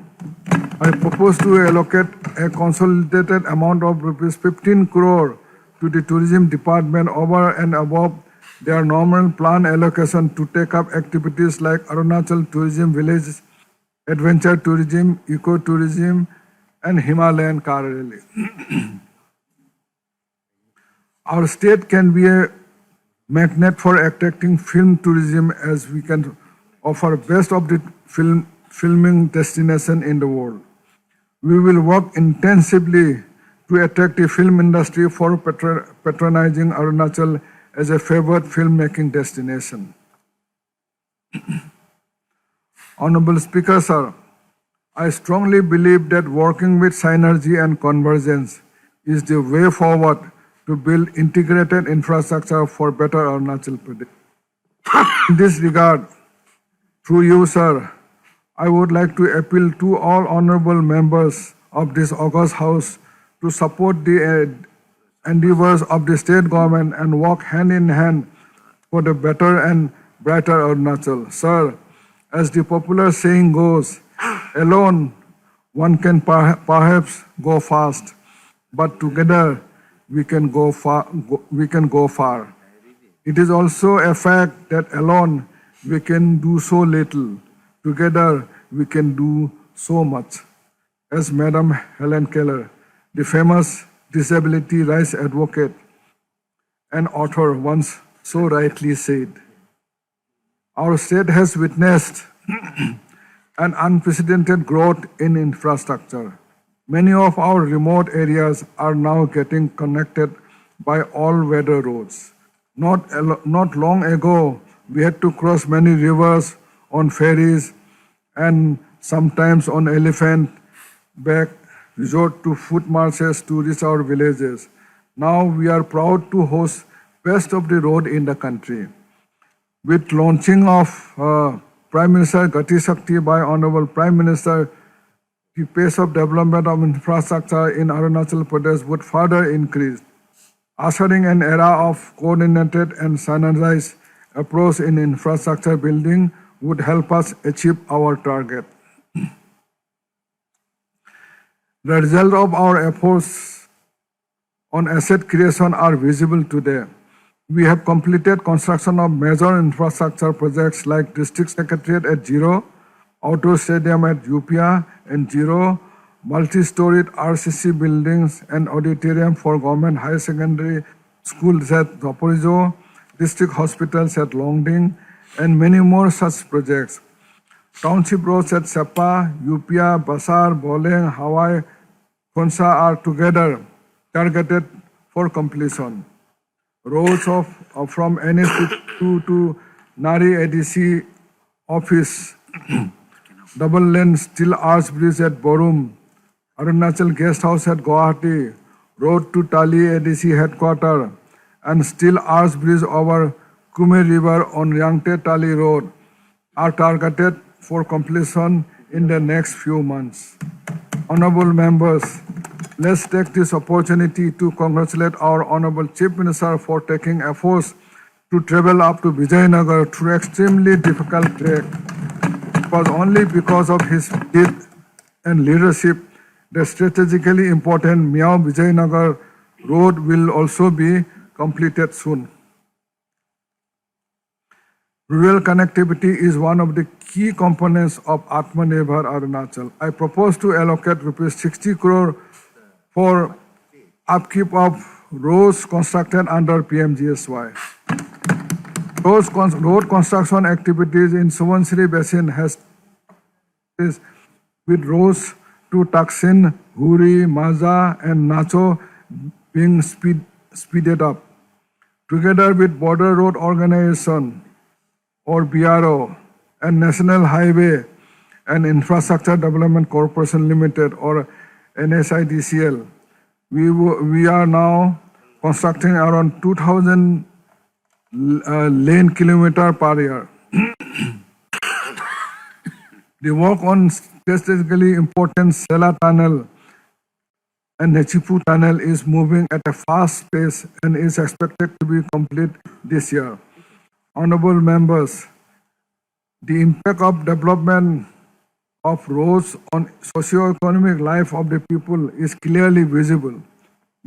I propose to allocate a consolidated amount of rupees 15 crore to the tourism department over and above their normal plan allocation to take up activities like Arunachal tourism villages, adventure tourism, eco-tourism, and Himalayan car rally. Our state can be a magnet for attracting film tourism, as we can offer best of the filming destination in the world. We will work intensively to attract the film industry for patronizing Arunachal as a favored filmmaking destination. Honorable Speaker, sir, I strongly believe that working with synergy and convergence is the way forward to build integrated infrastructure for better Arunachal Pradesh. In this regard, through you, sir, I would like to appeal to all honorable members of this august house to support the endeavors of the state government and work hand in hand for the better and brighter Arunachal. Sir, as the popular saying goes, alone one can perhaps go fast, but together we can go far. It is also a fact that alone we can do so little. Together we can do so much. As Madam Helen Keller, the famous disability rights advocate and author, once so rightly said, our state has witnessed an unprecedented growth in infrastructure. Many of our remote areas are now getting connected by all-weather roads. Not long ago, we had to cross many rivers on ferries and sometimes on elephant-back, resort to foot marches to reach our villages. Now we are proud to host best of the road in the country. With launching of Prime Minister Gati Shakti by Honorable Prime Minister, the pace of development of infrastructure in Arunachal Pradesh would further increase, ushering an era of coordinated and synergized approach in infrastructure building would help us achieve our target. The result of our efforts on asset creation are visible today. We have completed construction of major infrastructure projects like District Secretariat at Zero, Outdoor Stadium at Upia and Zero, multi-storied RCC buildings and auditorium for government higher secondary schools at Dhaporijo, district hospitals at Longding, and many more such projects. Township roads at Sapa, Upia, Basar, Boleng, Hawaii, Khonsa are together targeted for completion. Roads from NS2 to Nari ADC office, double-lane steel arch bridge at Borum, Arunachal Guest House at Guwahati, road to Tali ADC headquarters, and steel arch bridge over Kume River on Yangte Tali Road are targeted for completion in the next few months. Honorable members, let's take this opportunity to congratulate our Honorable Chief Minister for taking efforts to travel up to Vijayanagar through extremely difficult trek. It was only because of his faith and leadership the strategically important Miao-Vijayanagar road will also be completed soon. Rural connectivity is one of the key components of Atmanirbhar Arunachal. I propose to allocate rupees 60 crore for upkeep of roads constructed under PMGSY. Road construction activities in Subansiri Basin has with roads to Taksin, Huri, Maza and Nacho being speeded up. Together with Border Road Organization or BRO and National Highway and Infrastructure Development Corporation Limited or NSIDCL, we are now constructing around 2,000 lane kilometer per year. The work on strategically important Sela Tunnel and Nechipu Tunnel is moving at a fast pace and is expected to be complete this year. Honorable members, the impact of development of roads on socio-economic life of the people is clearly visible.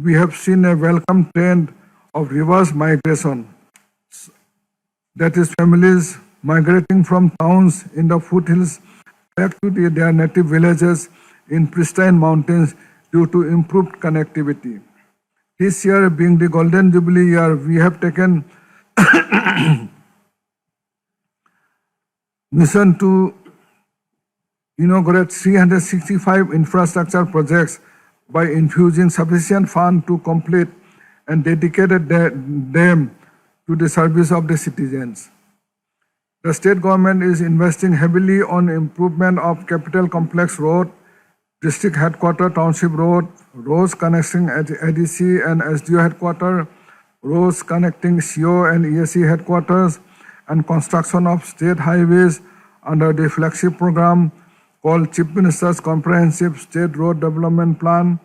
We have seen a welcome trend of reverse migration, that is families migrating from towns in the foothills back to their native villages in pristine mountains due to improved connectivity. This year being the Golden Jubilee year, we have taken mission to inaugurate 365 infrastructure projects by infusing sufficient funds to complete and dedicated them to the service of the citizens. The state government is investing heavily on improvement of capital complex road District Headquarter Township Road, roads connecting at ADC and SDO Headquarter, roads connecting CO and ESC Headquarters, and construction of state highways under the flagship program called Chief Minister's Comprehensive State Road Development Plan.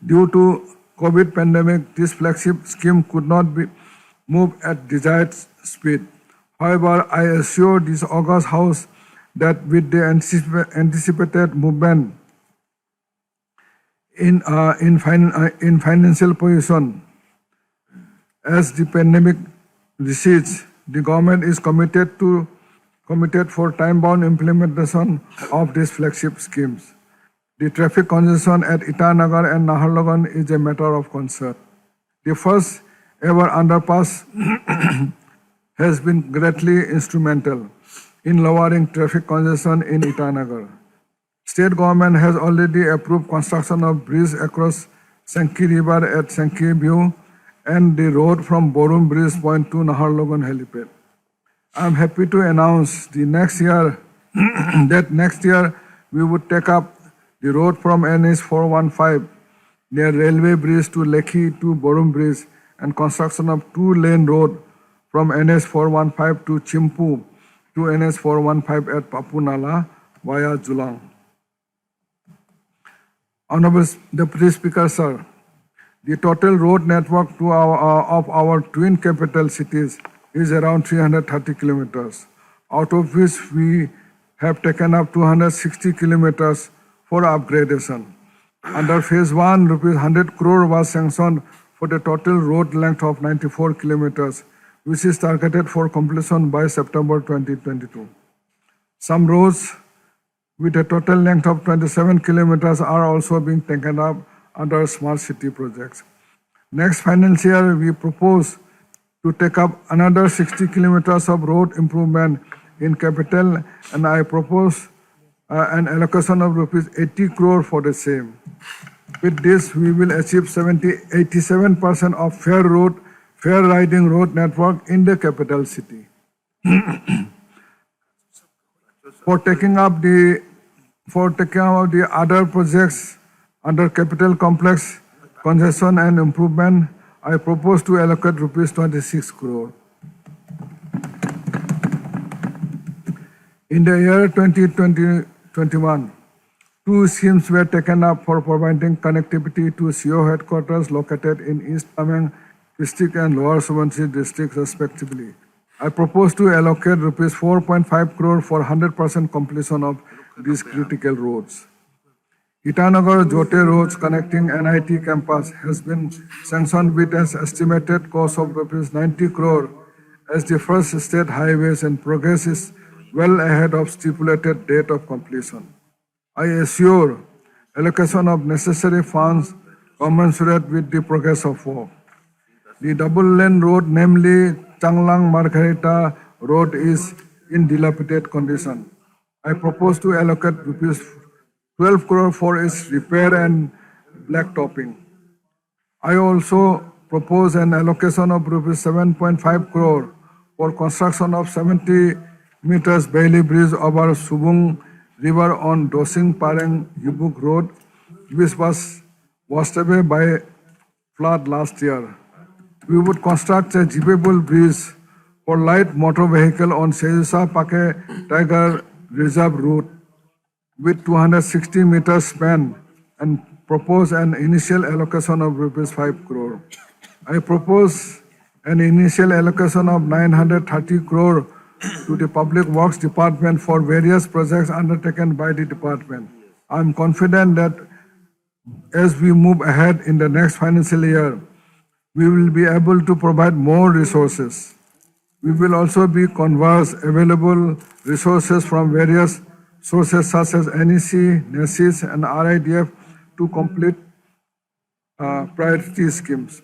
Due to COVID pandemic, this flagship scheme could not be moved at desired speed. However, I assure this august House that with the anticipated movement in financial position, as the pandemic recedes, the government is committed for time-bound implementation of these flagship schemes. The traffic congestion at Itanagar and Naharlagun is a matter of concern. The first ever underpass has been greatly instrumental in lowering traffic congestion in Itanagar. State government has already approved construction of bridge across Sankey River at Sankey View and the road from Borum Bridge Point to Naharlagun Helipad. I am happy to announce that next year we would take up the road from NH 415 near Railway Bridge to Lekhi to Borum Bridge and construction of two-lane road from NH 415 to Chimpu to NH 415 at Papunala via Julang. Honorable Deputy Speaker, sir, the total road network of our twin capital cities is around 330 kilometers, out of which we have taken up 260 kilometers for upgradation. Under phase 1, rupees 100 crore was sanctioned for the total road length of 94 kilometers, which is targeted for completion by September 2022. Some roads with a total length of 27 kilometers are also being taken up under smart city projects. Next financial year, we propose to take up another 60 kilometers of road improvement in capital, and I propose an allocation of rupees 80 crore for the same. With this, we will achieve 87% of fair riding road network in the capital city. For taking up the other projects under capital complex congestion and improvement, I propose to allocate rupees 26 crore. In the year 2021, two schemes were taken up for providing connectivity to CO headquarters located in East Tamang district and Lower Subansiri district respectively. I propose to allocate rupees 4.5 crore for 100% completion of these critical roads. Itanagar Jote roads connecting NIT campus has been sanctioned with an estimated cost of rupees 90 crore as the first state highways, and progress is well ahead of stipulated date of completion. I assure allocation of necessary funds commensurate with the progress of work. The double-lane road, namely Changlang Margarita Road, is in dilapidated condition. I propose to allocate rupees 12 crore for its repair and blacktopping. I also propose an allocation of rupees 7.5 crore for construction of 70 meters Bailey Bridge over Subung River on Dosing Pareng Yubuk Road, which was washed away by flood last year. We would construct a jeepable bridge for light motor vehicle on Sejusa Pake Tiger Reserve route with 260 meters span and propose an initial allocation of rupees 5 crore. I propose an initial allocation of 930 crore to the Public Works Department for various projects undertaken by the department. I am confident that as we move ahead in the next financial year, we will be able to provide more resources. We will also be converse available resources from various sources such as NEC, NESIS, and RIDF to complete priority schemes.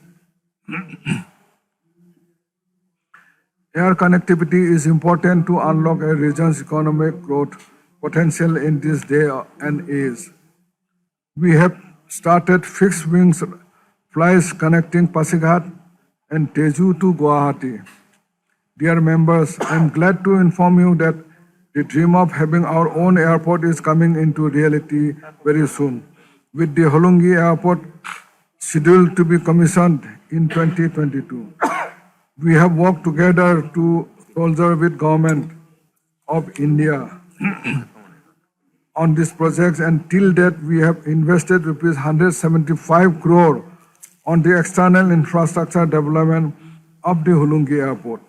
Air connectivity is important to unlock a region's economic growth potential in this day and age. We have started fixed wings flights connecting Pasighat and Tezu to Guwahati. Dear members, I am glad to inform you that The dream of having our own airport is coming into reality very soon, with the Holungi Airport scheduled to be commissioned in 2022. We have worked together to soldier with Government of India on this project, and till date we have invested rupees 175 crore on the external infrastructure development of the Hulungi Airport.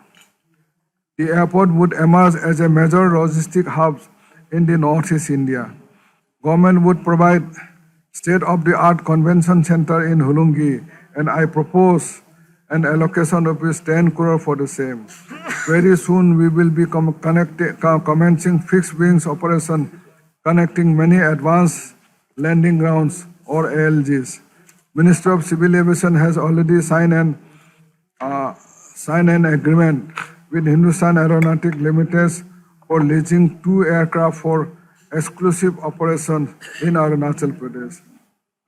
The airport would emerge as a major logistic hub in the Northeast India. Government would provide state-of-the-art convention center in Hulungi, and I propose an allocation of rupees 10 crore for the same. Very soon we will be commencing fixed wings operation connecting many advanced landing grounds or ALGs. Ministry of Civil Aviation has already signed an agreement with Hindustan Aeronautic Limited for leasing 2 aircraft for exclusive operations in Arunachal Pradesh.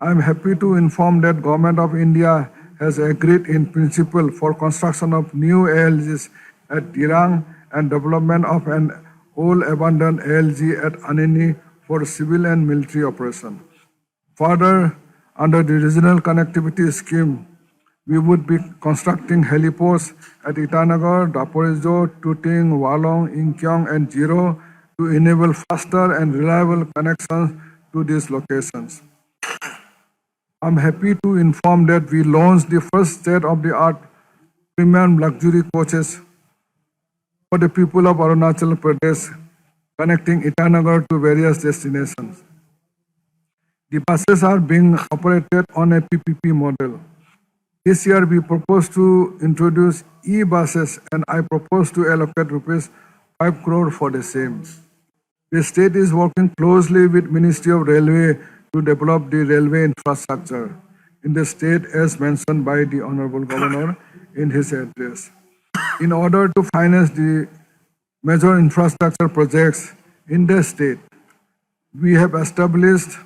I am happy to inform that Government of India has agreed in principle for construction of new ALGs at Dirang and development of an old abandoned ALG at Anini for civil and military operation. Further, under the regional connectivity scheme, we would be constructing heliports at Itanagar, Daporizo, Tuting, Walong, Inkyong, and Jiro to enable faster and reliable connections to these locations. I'm happy to inform that we launched the first state-of-the-art premium luxury coaches for the people of Arunachal Pradesh, connecting Itanagar to various destinations. The buses are being operated on a PPP model. This year we propose to introduce e-buses, and I propose to allocate rupees 5 crore for the same. The state is working closely with Ministry of Railway to develop the railway infrastructure in the state as mentioned by the Honorable Governor in his address. In order to finance the major infrastructure projects in the state, we have established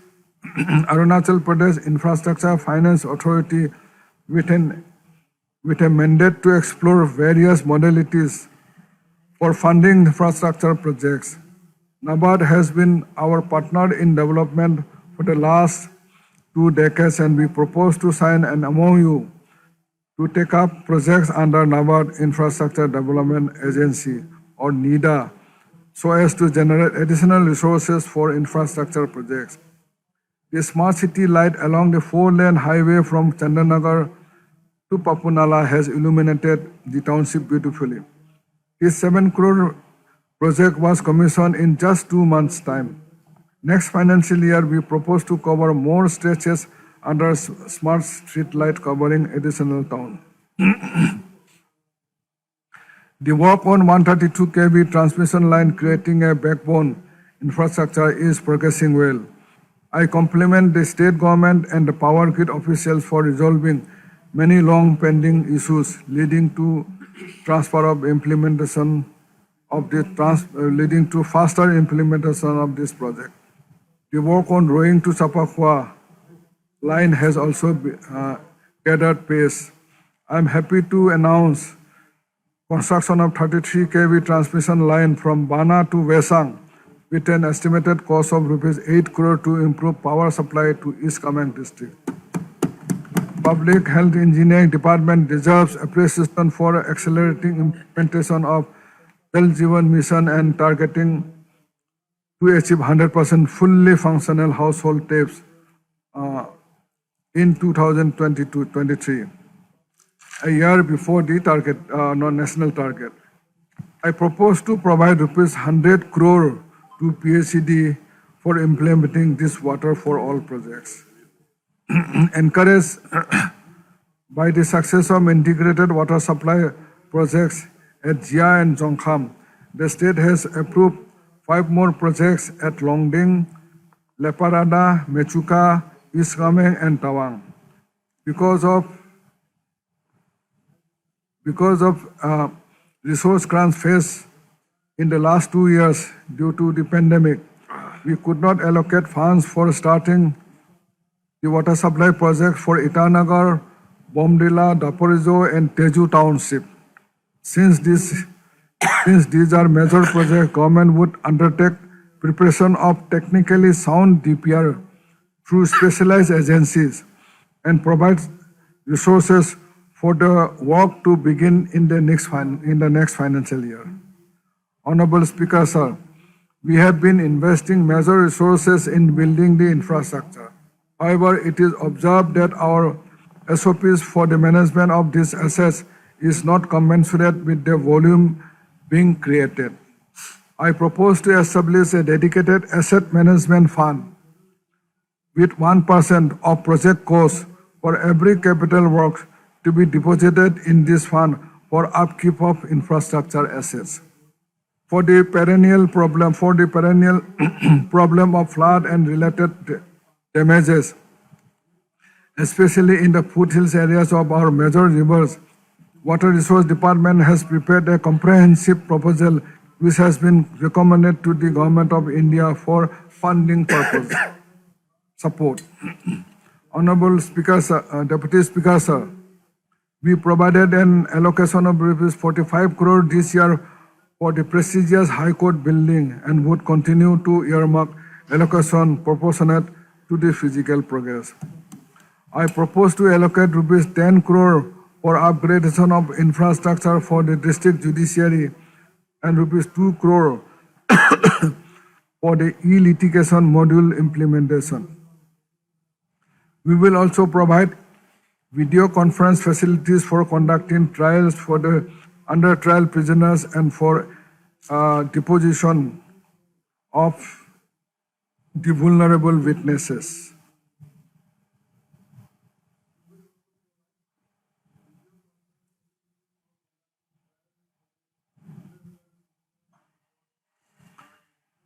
Arunachal Pradesh Infrastructure Finance Authority with a mandate to explore various modalities for funding infrastructure projects. NABARD has been our partner in development for the last 2 decades, and we propose to sign an MOU to take up projects under NABARD Infrastructure Development Agency or NIDA so as to generate additional resources for infrastructure projects. The smart city light along the 4-lane highway from Chandanagar to Papunala has illuminated the township beautifully. This 7 crore project was commissioned in just 2 months' time. Next financial year, we propose to cover more stretches under smart street light covering additional town. The work on 132 kV transmission line creating a backbone infrastructure is progressing well. I compliment the state government and the power grid officials for resolving many long pending issues leading to transfer of implementation of leading to faster implementation of this project. The work on Roing to Sapakwa line has also gathered pace. I am happy to announce construction of 33 kV transmission line from Bana to Vesang with an estimated cost of rupees 8 crore to improve power supply to East Kameng district. Public Health Engineering Department deserves appreciation for accelerating implementation of Jal Jeevan Mission and targeting to achieve 100% fully functional household taps in 2022-23, a year before the target, national target. I propose to provide rupees 100 crore to PACD for implementing this water for all projects. Encouraged by the success of integrated water supply projects at Jia and Zongkham, the state has approved 5 more projects at Longding, Leparada, Mechuka, East Kameng, and Tawang. Because of resource crunch faced in the last 2 years due to the pandemic, we could not allocate funds for starting the water supply project for Itanagar, Bomdila, Daporizo, and Teju Township. Since this Since these are major projects, government would undertake preparation of technically sound DPR through specialized agencies and provide resources for the work to begin in the next financial year. Honorable Speaker, sir, we have been investing major resources in building the infrastructure. However, it is observed that our SOPs for the management of these assets is not commensurate with the volume being created. I propose to establish a dedicated asset management fund with 1% of project cost for every capital work to be deposited in this fund for upkeep of infrastructure assets. For the perennial problem of flood and related damages, especially in the foothills areas of our major rivers, Water Resource Department has prepared a comprehensive proposal which has been recommended to the Government of India for funding purpose support. Honorable Speaker, sir, Deputy Speaker, sir, we provided an allocation of rupees 45 crore this year for the prestigious High Court building and would continue to earmark allocation proportionate to the physical progress. I propose to allocate rupees 10 crore for upgradation of infrastructure for the district judiciary and rupees 2 crore for the e-litigation module implementation. We will also provide video conference facilities for conducting trials for the under trial prisoners and for deposition of the vulnerable witnesses.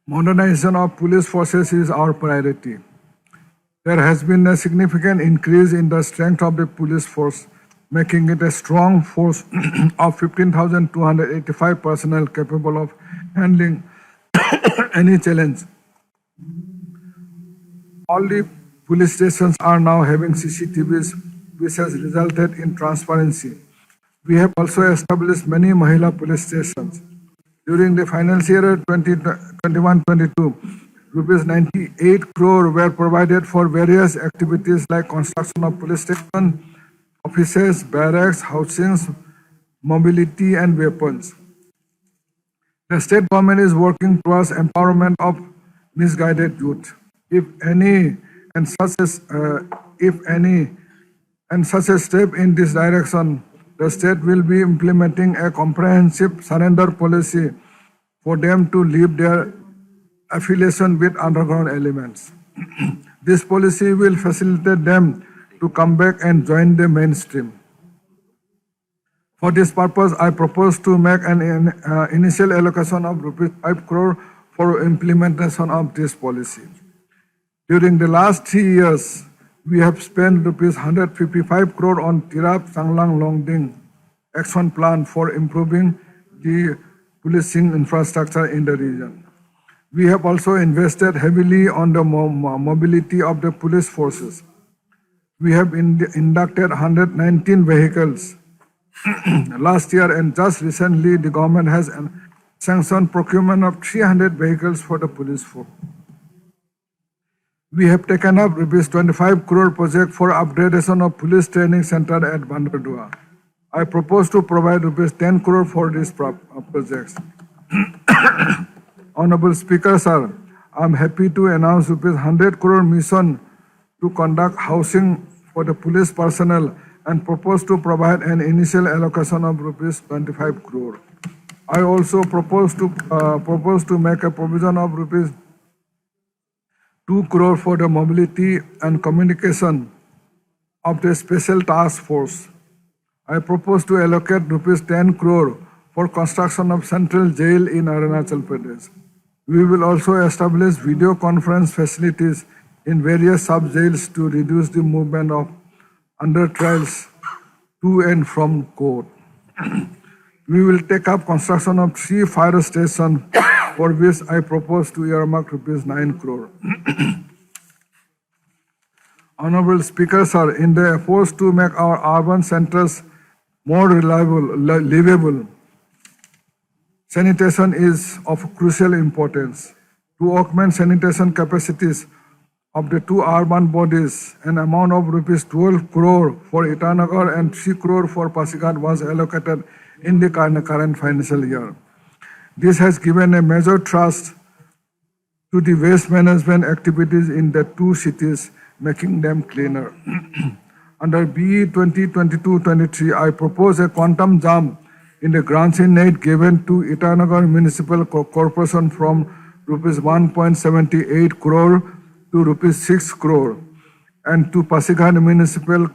Modernization of police forces is our priority. There has been a significant increase in the strength of the police force, making it a strong force of 15,285 personnel capable of handling any challenge. All the police stations are now having CCTVs, which has resulted in transparency. We have also established many Mahila police stations. During the financial year 2021-22, rupees 98 crore were provided for various activities like construction of police station, offices, barracks, housings, mobility, and weapons. The state government is working towards empowerment of misguided youth. If any, and such a step in this direction, the state will be implementing a comprehensive surrender policy for them to leave their affiliation with underground elements. This policy will facilitate them to come back and join the mainstream. For this purpose, I propose to make an initial allocation of rupees 5 crore for implementation of this policy. During the last 3 years, we have spent rupees 155 crore on Tirap Changlang Longding action plan for improving the policing infrastructure in the region. We have also invested heavily on the mobility of the police forces. We have inducted 119 vehicles last year, and just recently the government has sanctioned procurement of 300 vehicles for the police force. We have taken up rupees 25 crore project for upgradation of police training center at Bandardua. I propose to provide rupees 10 crore for these projects. Honorable Speaker, sir, I am happy to announce rupees 100 crore mission to conduct housing for the police personnel and propose to provide an initial allocation of rupees 25 crore. I also propose to make a provision of rupees 2 crore for the mobility and communication of the special task force. I propose to allocate rupees 10 crore for construction of central jail in Arunachal Pradesh. We will also establish video conference facilities in various sub-jails to reduce the movement of under trials to and from court. We will take up construction of 3 fire stations for which I propose to earmark rupees 9 crore. Honorable Speaker, sir, in the efforts to make our urban centers more livable, Sanitation is of crucial importance. To augment sanitation capacities of the two urban bodies, an amount of rupees 12 crore for Itanagar and 3 crore for Pasighat was allocated in the current financial year. This has given a major thrust to the waste management activities in the two cities, making them cleaner. Under BE 2022-23, I propose a quantum jump in the grants in aid given to Itanagar Municipal Corporation from rupees 1.78 crore to rupees 6 crore and to Pasighat Municipal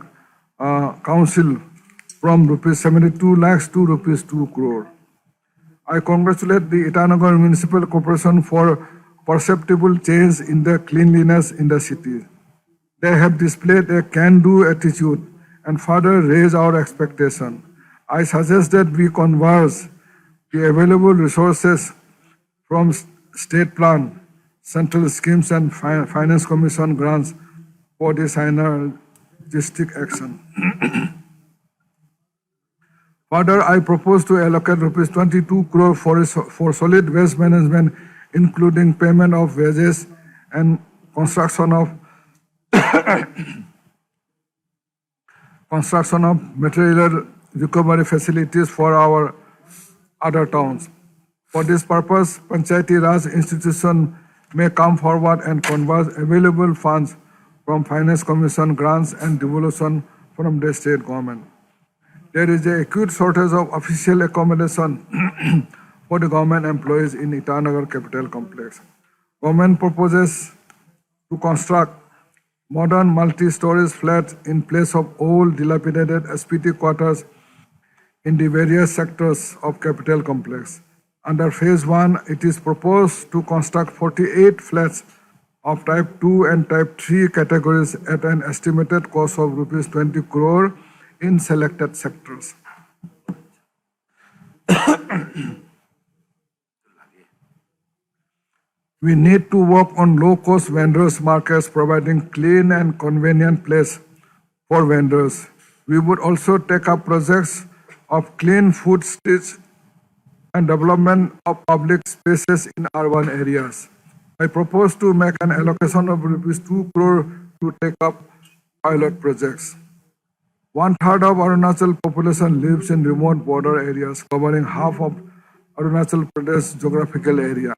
Council from rupees 72 lakhs to rupees 2 crore. I congratulate the Itanagar Municipal Corporation for perceptible change in the cleanliness in the city. They have displayed a can-do attitude and further raise our expectation. I suggest that we converge the available resources from state plan, central schemes and finance commission grants for the synergistic action. Further, I propose to allocate rupees 22 crore for solid waste management, including payment of wages and construction of material recovery facilities for our other towns. For this purpose, Panchayati Raj institution may come forward and convert available funds from Finance Commission grants and devolution from the state government. There is an acute shortage of official accommodation for the government employees in Itanagar Capital Complex. Government proposes to construct modern multi-storage flats in place of old dilapidated SPT quarters in the various sectors of Capital Complex. Under Phase 1, it is proposed to construct 48 flats of Type 2 and Type 3 categories at an estimated cost of rupees 20 crore in selected sectors. We need to work on low-cost vendors markets, providing clean and convenient place for vendors. We would also take up projects of clean food streets and development of public spaces in urban areas. I propose to make an allocation of rupees 2 crore to take up pilot projects. 1/3 of Arunachal population lives in remote border areas, covering half of Arunachal Pradesh geographical area.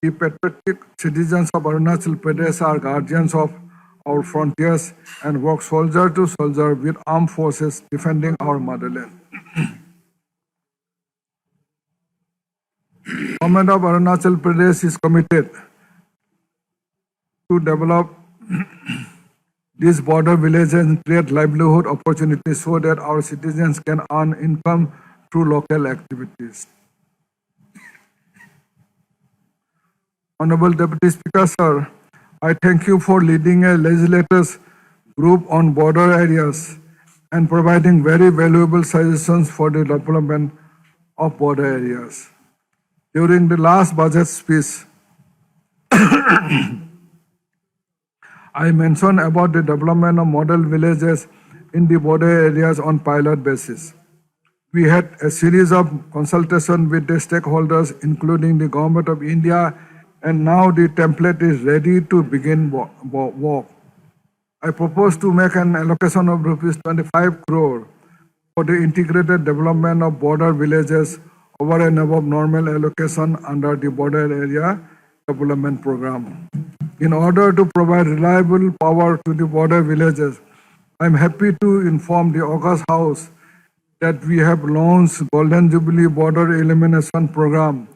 The patriotic citizens of Arunachal Pradesh are guardians of our frontiers and work soldier to soldier with armed forces defending our motherland. Government of Arunachal Pradesh is committed to develop these border villages and create livelihood opportunities so that our citizens can earn income through local activities. Honorable Deputy Speaker, sir, I thank you for leading a legislators group on border areas and providing very valuable suggestions for the development of border areas. During the last budget speech, I mentioned about the development of model villages in the border areas on pilot basis. We had a series of consultations with the stakeholders, including the Government of India, and now the template is ready to begin work. I propose to make an allocation of rupees 25 crore for the integrated development of border villages over and above normal allocation under the border area development program. In order to provide reliable power to the border villages, I am happy to inform the August House that we have launched Golden Jubilee Border Elimination Program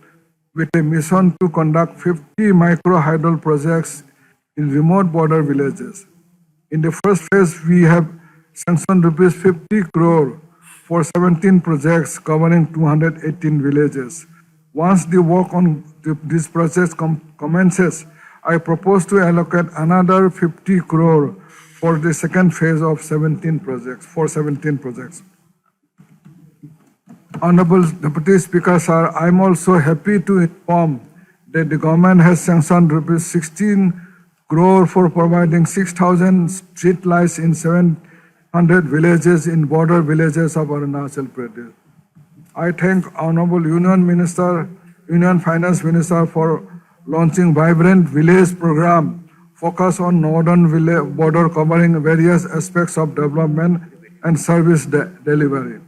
with a mission to conduct 50 micro-hydro projects in remote border villages. In the first phase, we have sanctioned rupees 50 crore for 17 projects covering 218 villages. Once the work on this project commences, I propose to allocate another 50 crore for the second phase of 17 projects. Honorable Deputy Speaker, sir, I am also happy to inform that the government has sanctioned rupees 16 crore for providing 6,000 street lights in 700 villages in border villages of Arunachal Pradesh. I thank Honorable Union Finance Minister for launching vibrant village program focus on northern border covering various aspects of development and service delivery.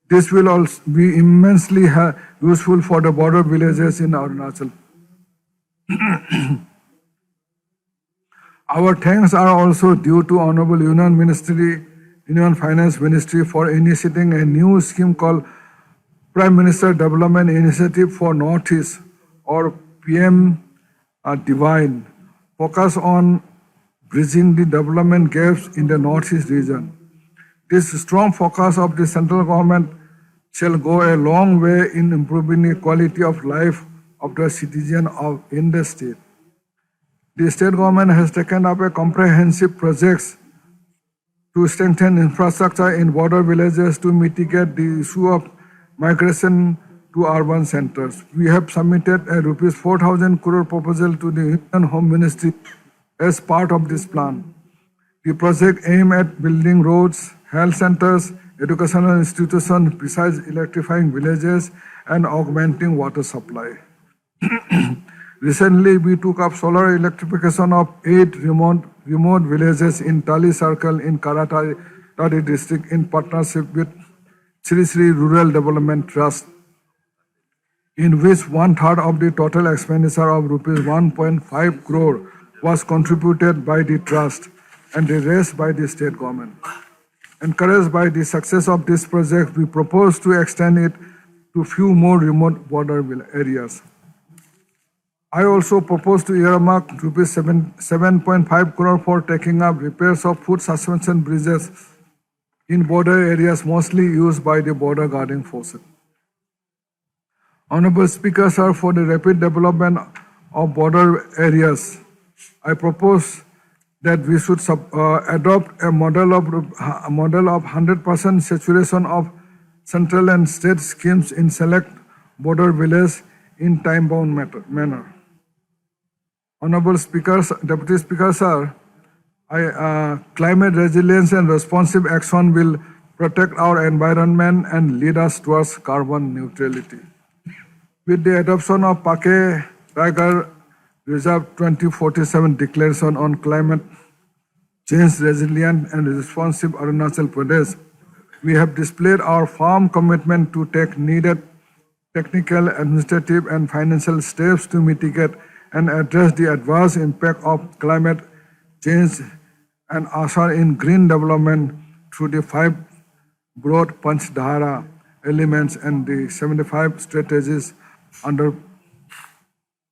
This will also be immensely useful for the border villages in Arunachal. Our thanks are also due to Honorable Union Finance Ministry for initiating a new scheme called Prime Minister Development Initiative for Northeast or PM Divine, focus on bridging the development gaps in the Northeast region. This strong focus of the central government shall go a long way in improving the quality of life of the citizen in the state. The state government has taken up a comprehensive projects to strengthen infrastructure in border villages to mitigate the issue of migration to urban centers. We have submitted a rupees 4,000 crore proposal to the Union Home Ministry as part of this plan. The project aims at building roads, health centers, educational institutions, besides electrifying villages and augmenting water supply. Recently, we took up solar electrification of 8 remote villages in Tali Circle in Karatari district in partnership with Sri Sri Rural Development Trust, in which 1/3 of the total expenditure of rupees 1.5 crore was contributed by the trust and the rest by the state government. Encouraged by the success of this project, we propose to extend it to few more remote border areas. I also propose to earmark rupees 7.5 crore for taking up repairs of food suspension bridges in border areas mostly used by the border guarding forces. Honorable Speaker, sir, for the rapid development of border areas, I propose that we should adopt a model of 100% saturation of central and state schemes in select border villages in time-bound manner. Honorable Speaker, Deputy Speaker, sir, climate resilience and responsive action will protect our environment and lead us towards carbon neutrality. With the adoption of Pake Tiger Reserve 2047 Declaration on Climate Change Resilient and Responsive Arunachal Pradesh, we have displayed our firm commitment to take needed technical, administrative, and financial steps to mitigate and address the adverse impact of climate change and usher in green development through the 5 broad Panchadhara elements and the 75 strategies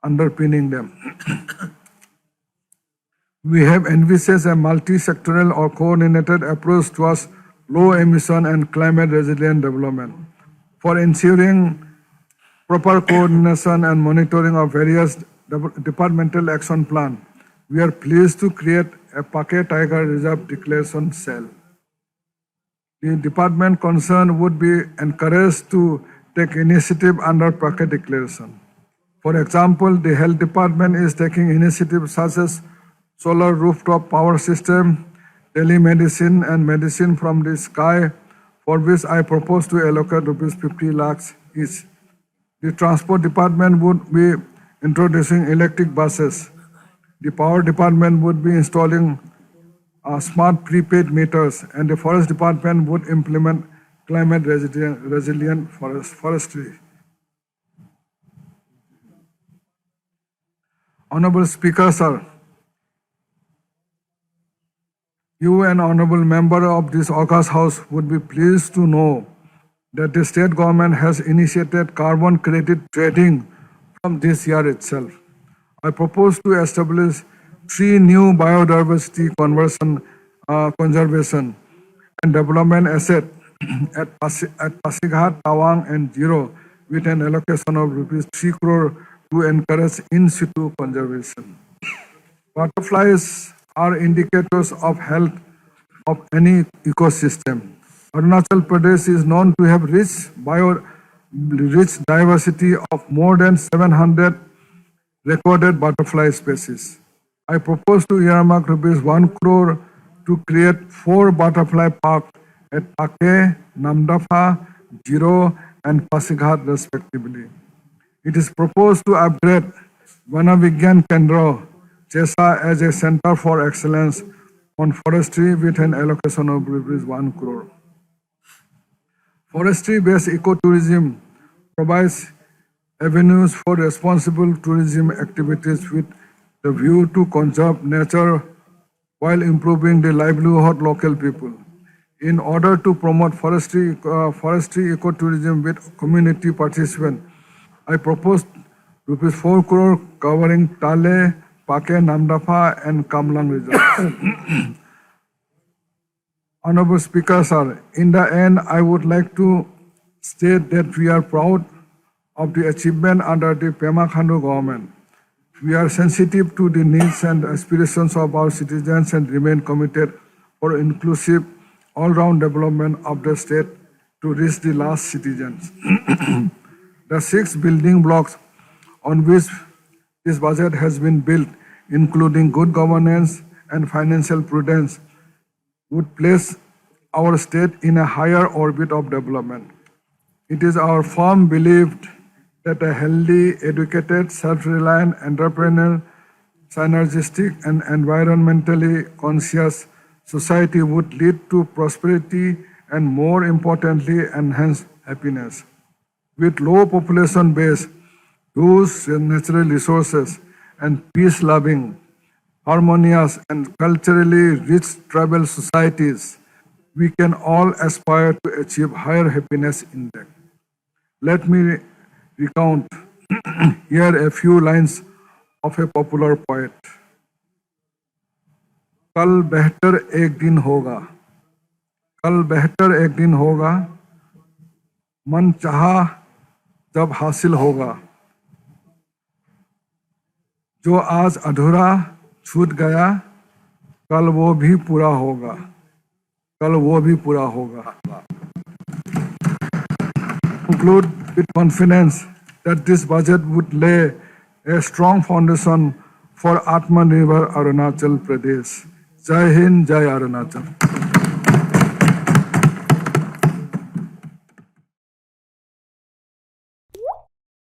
underpinning them. We have envisaged a multi-sectoral or coordinated approach towards low emission and climate resilient development. For ensuring proper coordination and monitoring of various departmental action plan, we are pleased to create a Pake Tiger Reserve Declaration Cell. The department concerned would be encouraged to take initiative under Pake Declaration. For example, the Health Department is taking initiatives such as solar rooftop power system, telemedicine, and medicine from the sky, for which I propose to allocate rupees 50 lakhs each. The Transport Department would be introducing electric buses. The Power Department would be installing smart prepaid meters, and the Forest Department would implement climate resilient forestry. Honorable Speaker, sir, you and honorable member of this August House would be pleased to know that the state government has initiated carbon credit trading from this year itself. I propose to establish 3 new biodiversity conservation and development assets at Pasighat, Tawang, and Jiro with an allocation of rupees 3 crore to encourage in situ conservation. Butterflies are indicators of health of any ecosystem. Arunachal Pradesh is known to have rich diversity of more than 700 recorded butterfly species. I propose to earmark rupees 1 crore to create 4 butterfly parks at Pake, Namdafa, Jiro, and Pasighat respectively. It is proposed to upgrade Vanavigyan Kendra, Chesa as a center for excellence on forestry with an allocation of rupees 1 crore. Forestry-based ecotourism provides avenues for responsible tourism activities with the view to conserve nature while improving the livelihood of local people. In order to promote forestry ecotourism with community participation, I proposed rupees 4 crore covering Tale, Pake, Namdafa and Kamlang reserves. Honorable Speaker, sir, in the end, I would like to state that we are proud of the achievement under the Pema Khandu government. We are sensitive to the needs and aspirations of our citizens and remain committed for inclusive, all-round development of the state to reach the last citizens. The 6 building blocks on which this budget has been built, including good governance and financial prudence, would place our state in a higher orbit of development. It is our firm belief that a healthy, educated, self-reliant, entrepreneurial, synergistic, and environmentally conscious society would lead to prosperity and, more importantly, enhanced happiness. With low population base, huge natural resources, and peace-loving, harmonious, and culturally rich tribal societies, we can all aspire to achieve higher happiness index. Let me recount here a few lines of a popular poet. कल बेहतर एक दिन होगा, कल बेहतर एक दिन होगा, मन चाहा जब हासिल होगा, जो आज अधूरा छूट गया, कल वो भी पूरा होगा, कल वो भी पूरा होगा. Conclude with confidence that this budget would lay a strong foundation for Atmanirbhar Arunachal Pradesh. Jai Hind, Jai Arunachal.